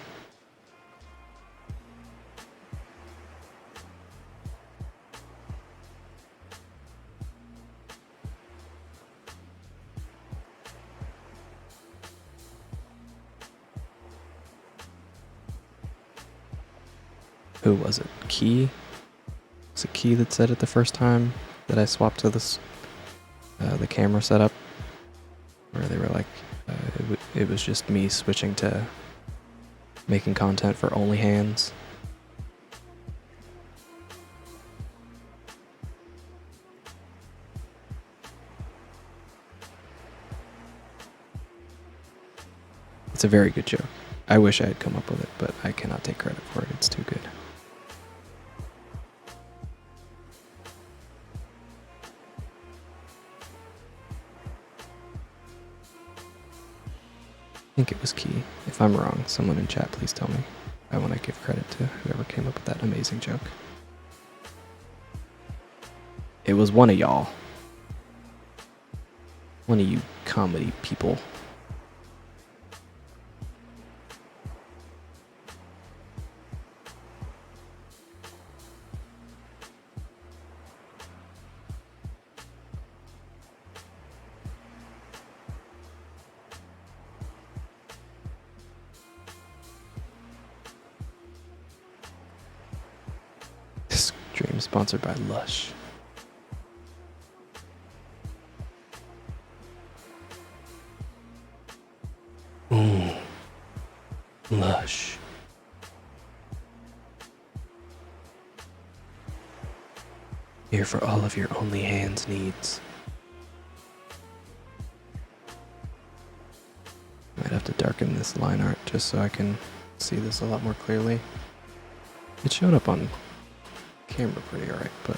[SPEAKER 2] Who was it? Key? Was it Key that said it the first time that I swapped to this, the camera setup? Where they were like, it was just me switching to making content for only hands. It's a very good joke. I wish I had come up with it, but I cannot take credit for it. It's too good. I think it was Key. If I'm wrong, someone in chat, please tell me. I want to give credit to whoever came up with that amazing joke. It was one of y'all. One of you comedy people. This stream is sponsored by Lush. Ooh, Lush. Here for all of your only hands needs. Might have to darken this line art just so I can see this a lot more clearly. It showed up on camera pretty alright, but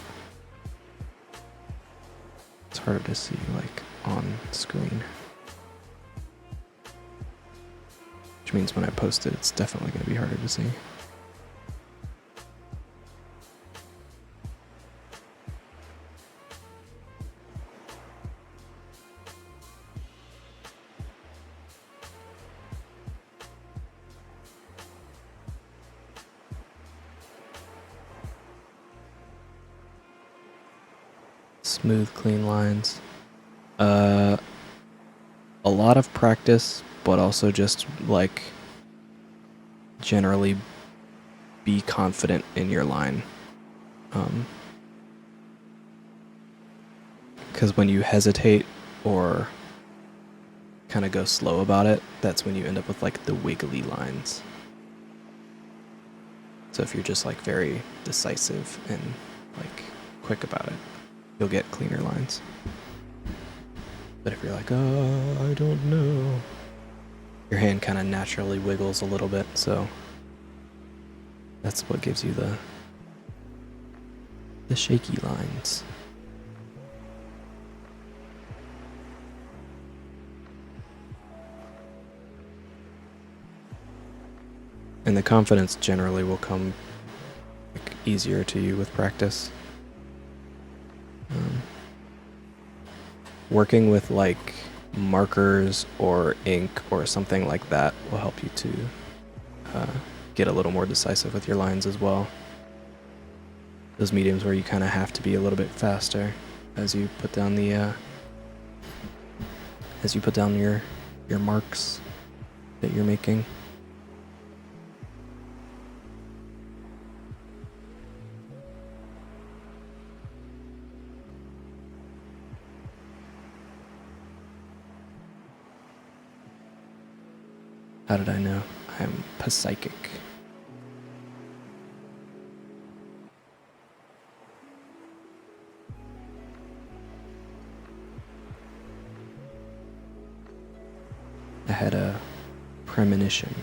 [SPEAKER 2] it's harder to see like on screen. Which means when I post it, it's definitely going to be harder to see. Smooth, clean lines. A lot of practice, but also just like generally be confident in your line. Because when you hesitate or kind of go slow about it, that's when you end up with like the wiggly lines. So if you're just like very decisive and like quick about it, you'll get cleaner lines. But if you're like, oh, I don't know, your hand kind of naturally wiggles a little bit, so that's what gives you the shaky lines. And the confidence generally will come like, easier to you with practice. Working with like markers or ink or something like that will help you to get a little more decisive with your lines as well. Those mediums where you kind of have to be a little bit faster as you put down the your marks that you're making. How did I know? I'm psychic. I had a premonition.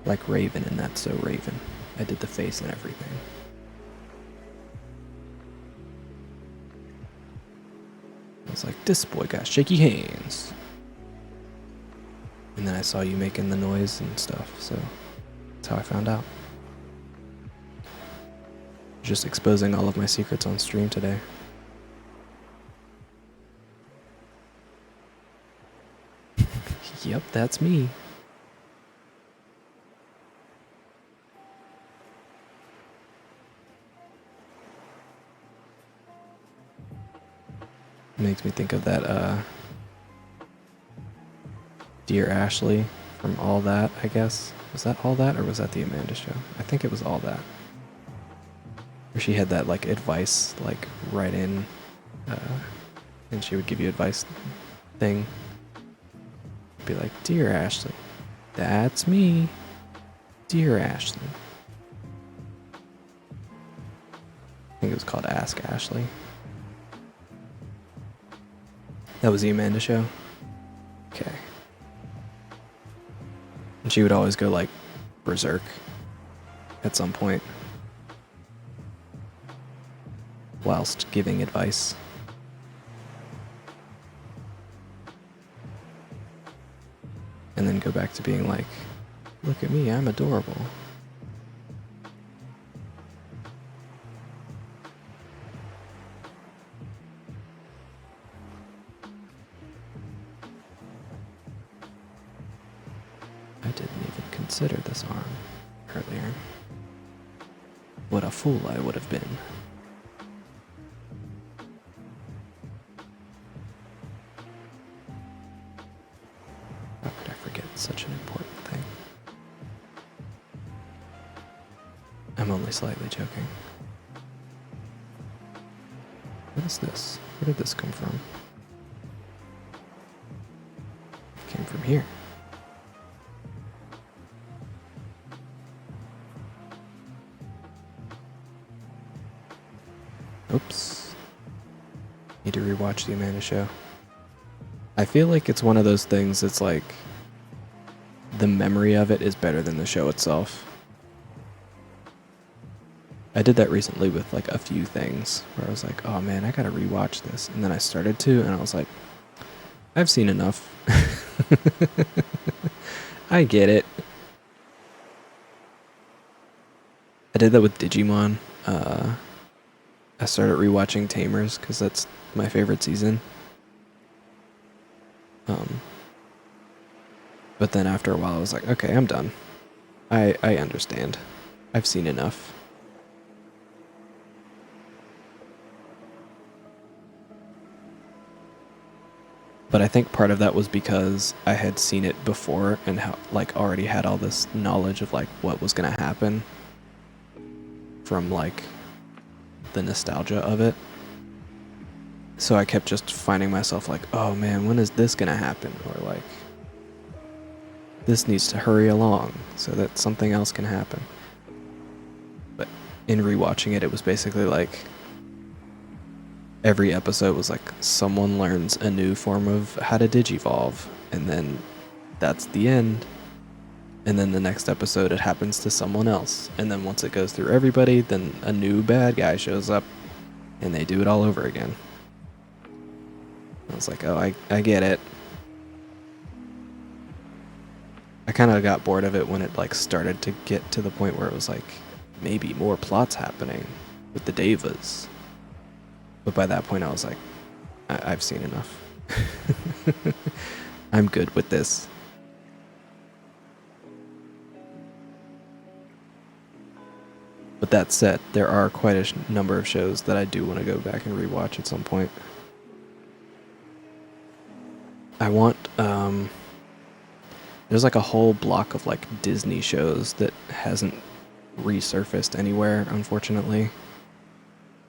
[SPEAKER 2] Like Raven and That's So Raven. I did the face and everything. I was like, this boy got shaky hands. And then I saw you making the noise and stuff, so that's how I found out. Just exposing all of my secrets on stream today. Yep, that's me. Makes me think of that Dear Ashley from All That, I guess. Was that All That or was that the Amanda Show? I think it was All That. Where she had that like advice like right in and she would give you advice thing. Be like, Dear Ashley, that's me. Dear Ashley. I think it was called Ask Ashley. That was the Amanda Show? Okay. And she would always go like berserk at some point whilst giving advice. And then go back to being like, look at me, I'm adorable. I didn't even consider this arm earlier. What a fool I would have been. How could I forget such an important thing? I'm only slightly joking. What is this? Where did this come from? It came from here. Oops. Need to rewatch the Amanda Show. I feel like it's one of those things that's like the memory of it is better than the show itself. I did that recently with like a few things where I was like, oh man, I gotta rewatch this. And then I started to and I was like, I've seen enough. I get it. I did that with Digimon. I started rewatching Tamers because that's my favorite season. But then after a while I was like, okay, I'm done. I understand. I've seen enough. But I think part of that was because I had seen it before and already had all this knowledge of like what was gonna happen from like the nostalgia of it. So I kept just finding myself like, oh man, when is this gonna happen? Or like, this needs to hurry along so that something else can happen. But in rewatching it, it was basically like every episode was like someone learns a new form of how to digivolve, and then that's the end. And then the next episode it happens to someone else, and then once it goes through everybody, then a new bad guy shows up and they do it all over again. I was like, oh, I get it. I kind of got bored of it when it like started to get to the point where it was like maybe more plots happening with the Devas. But by that point I was like, I've seen enough. I'm good with this. But that said, there are quite a number of shows that I do want to go back and rewatch at some point. I want, there's like a whole block of like Disney shows that hasn't resurfaced anywhere, unfortunately.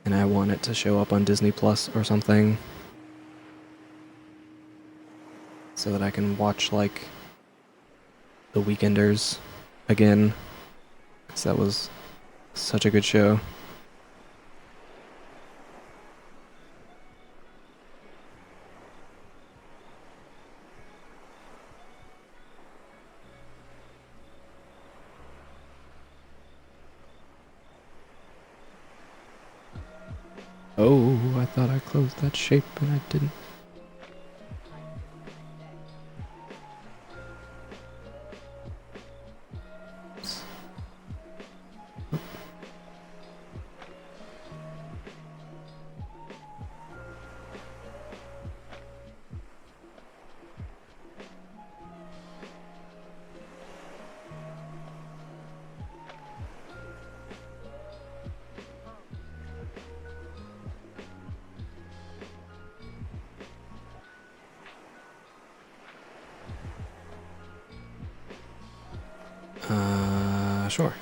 [SPEAKER 2] And I want it to show up on Disney Plus or something. So that I can watch like The Weekenders again. Because that was such a good show. Oh, I thought I closed that shape and I didn't. Sure.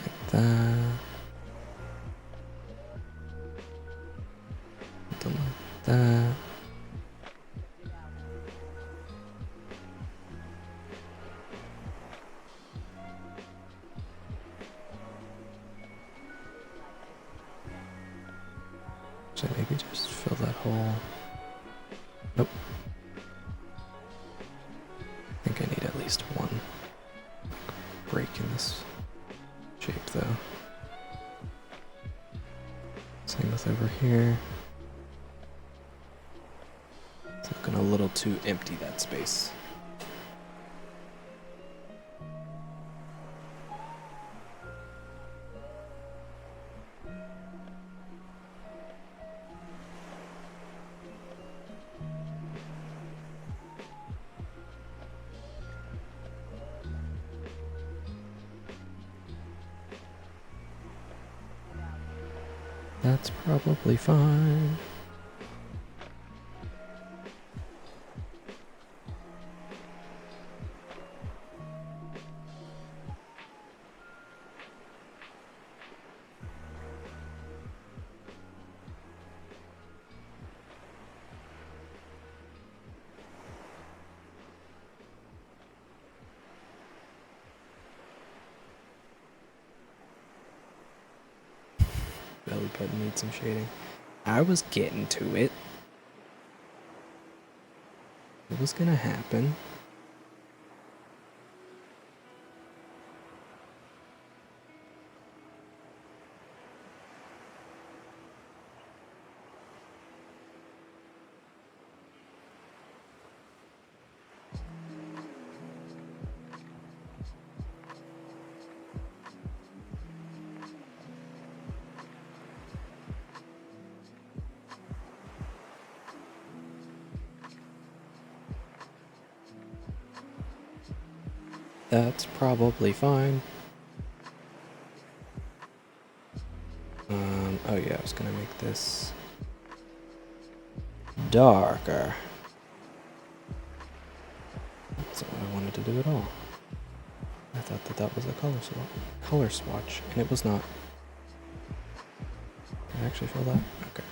[SPEAKER 2] Like that. Something like that. Should I maybe just fill that hole? Nope. I think I need at least one break in this shape though. Same with over here. It's looking a little too empty, that space. That's probably fine. Belly button needs some shading. I was getting to it. It was gonna happen. That's probably fine. Oh yeah, I was gonna make this darker. That's not what I wanted to do at all. I thought that that was a color swatch, and it was not. Can I actually feel that? Okay.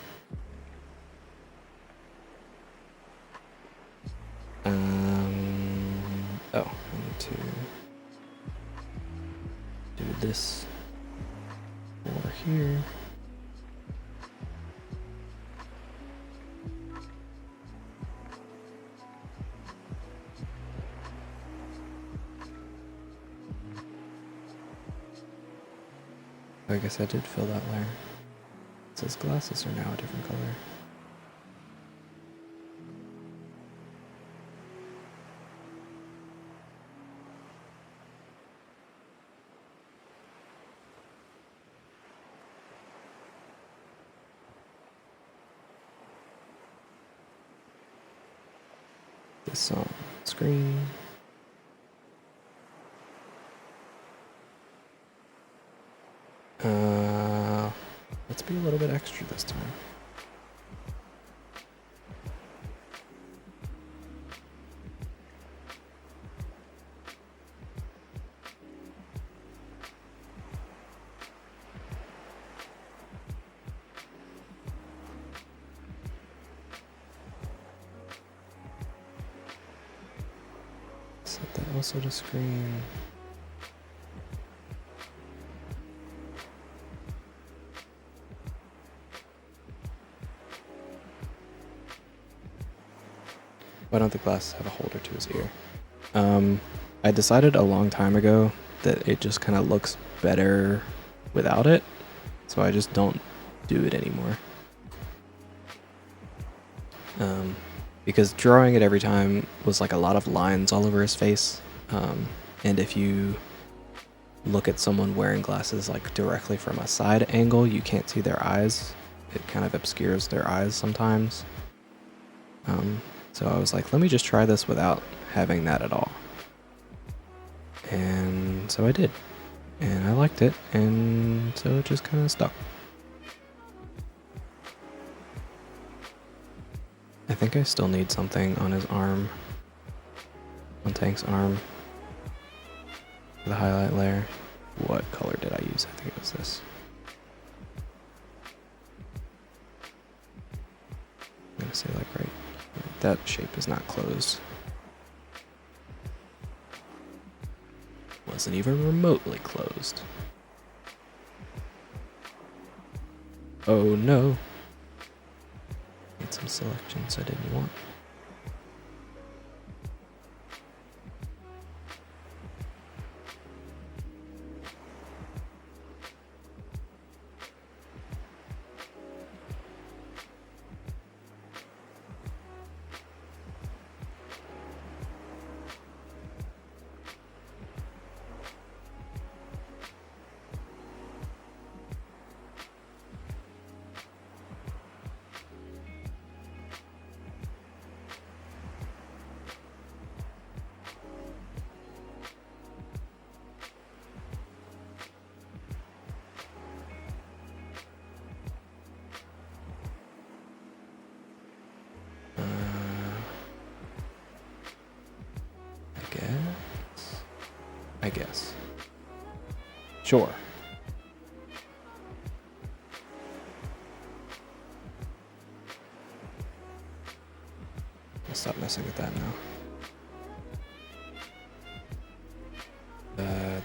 [SPEAKER 2] Oh, I need to do this over here. I guess I did fill that layer. It says glasses are now a different color. This on screen. Let's be a little bit extra this time. Set that also to screen. Why don't the glasses have a holder to his ear? I decided a long time ago that it just kind of looks better without it, so I just don't do it anymore. Because drawing it every time was like a lot of lines all over his face, and if you look at someone wearing glasses like directly from a side angle, you can't see their eyes. It kind of obscures their eyes sometimes. So I was like, let me just try this without having that at all. And so I did. And I liked it, and so it just kind of stuck. I think I still need something on his arm. On Tank's arm. For the highlight layer. What color did I use? I think it was this. I'm gonna say like right. That shape is not closed. Wasn't even remotely closed. Oh no. Made some selections I didn't want. I guess. Sure. I'll stop messing with that now.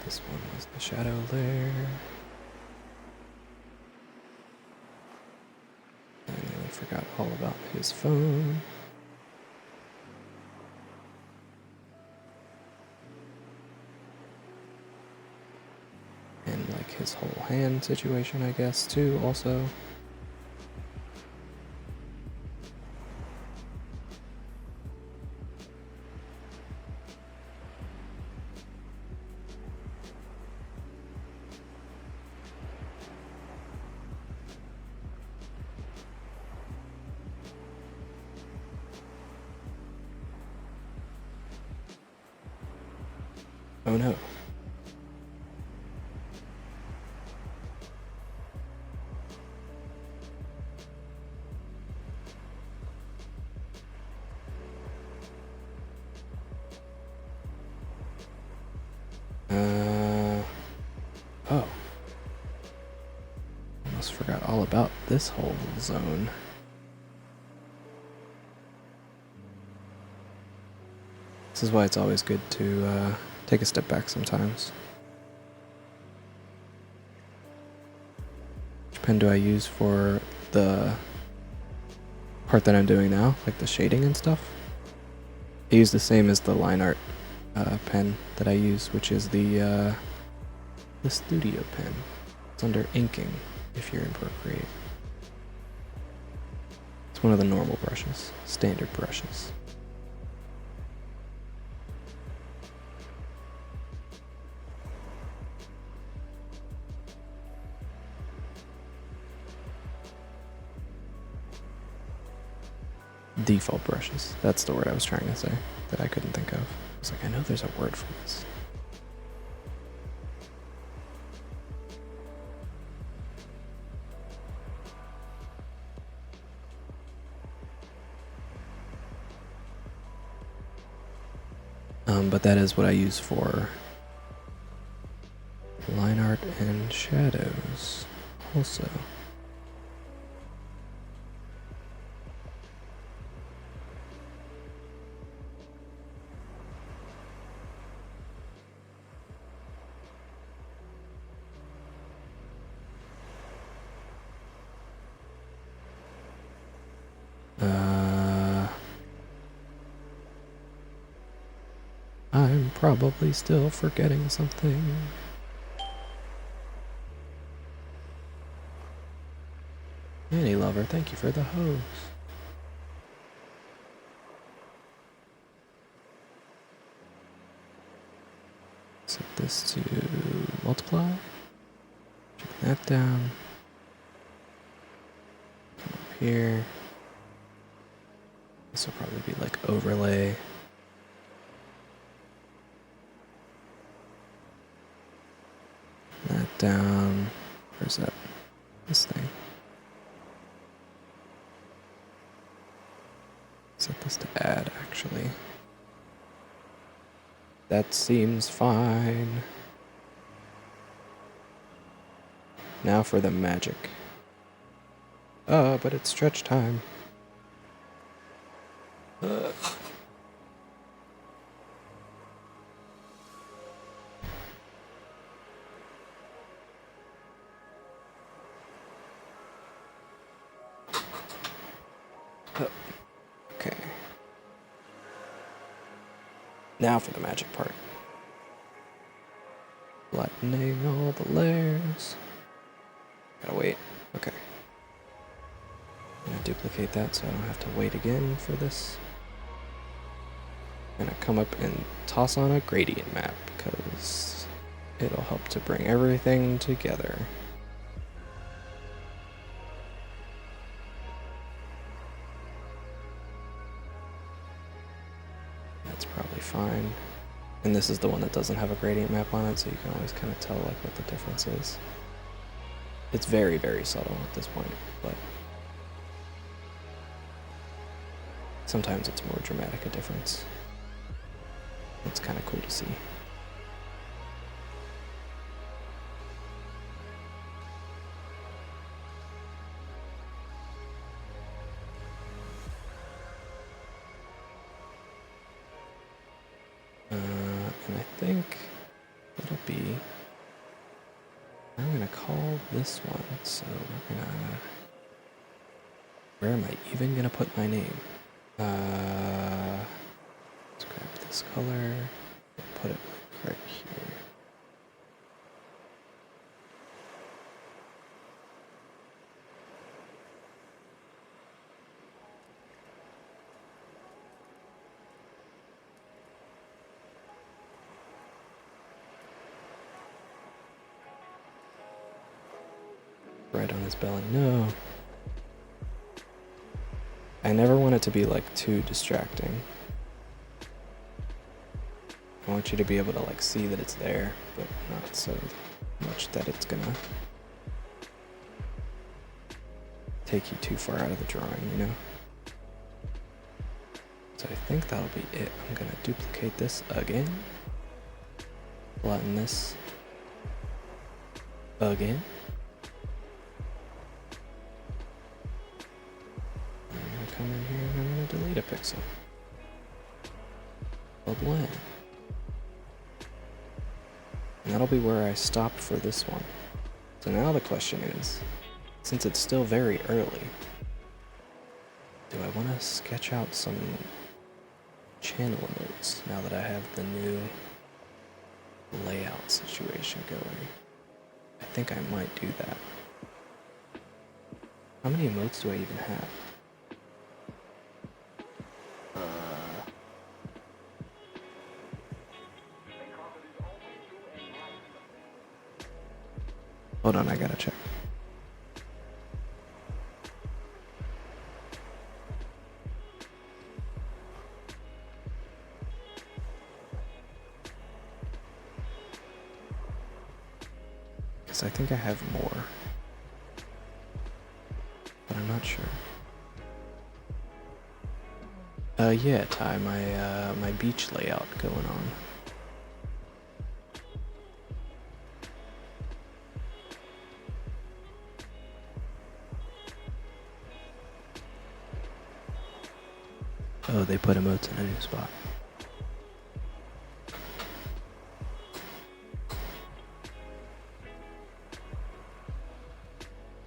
[SPEAKER 2] This one was the shadow layer. I nearly forgot all about his phone. And like his whole hand situation, I guess, too, also. Oh no. Oh. Almost forgot all about this whole zone. This is why it's always good to take a step back sometimes. Which pen do I use for the part that I'm doing now, like the shading and stuff? I use the same as the line art pen that I use, which is the studio pen. It's under inking if you're in Procreate. It's one of the normal brushes, standard brushes. Default brushes. That's the word I was trying to say that I couldn't think of. I was like, I know there's a word for this. But that is what I use for line art and shadows also. I'm probably still forgetting something. Annie Lover, thank you for the hose. Set this to multiply. Check that down. Come up here. This will probably be like overlay. That down. Where's that? This thing. Set this to add, actually. That seems fine. Now for the magic. But it's stretch time. Okay. Now for the magic part. Flattening all the layers. Gotta wait. Okay. I'm gonna duplicate that so I don't have to wait again for this. I'm gonna come up and toss on a gradient map because it'll help to bring everything together. That's probably fine. And this is the one that doesn't have a gradient map on it, so you can always kind of tell like what the difference is. It's very, very subtle at this point, but sometimes it's more dramatic a difference. It's kind of cool to see. And I think it'll be, I'm gonna call this one, so we're gonna, where am I even gonna put my name? Let's grab this color and put it like right here. Right on his belly. No. I never want it to be like too distracting. I want you to be able to like see that it's there, but not so much that it's gonna take you too far out of the drawing, you know? So I think that'll be it. I'm gonna duplicate this again. Flatten this again. I'm gonna come in here and I'm gonna delete a pixel. A blend. And that'll be where I stop for this one. So now the question is, since it's still very early, do I want to sketch out some channel emotes now that I have the new layout situation going? I think I might do that. How many emotes do I even have? Hold on, I gotta check. Because I think I have more. But I'm not sure. Yeah, Ty, my beach layout going on. Oh, they put emotes in a new spot.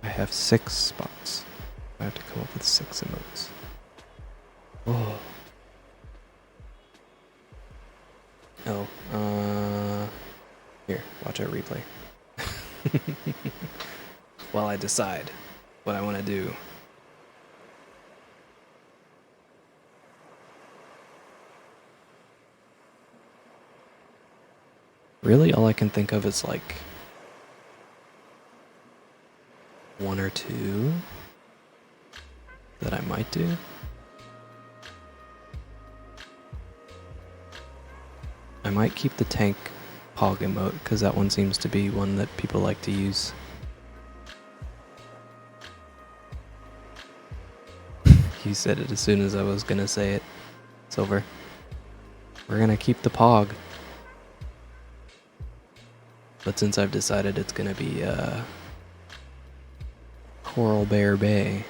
[SPEAKER 2] I have 6 spots. I have to come up with 6 emotes. Oh. Oh, here, watch our replay. While I decide what I want to do. Really, all I can think of is like 1 or 2 that I might do. I might keep the tank pog emote because that one seems to be one that people like to use. You said it as soon as I was gonna say it. Silver. We're gonna keep the pog. But since I've decided it's gonna be Coral Bear Bay,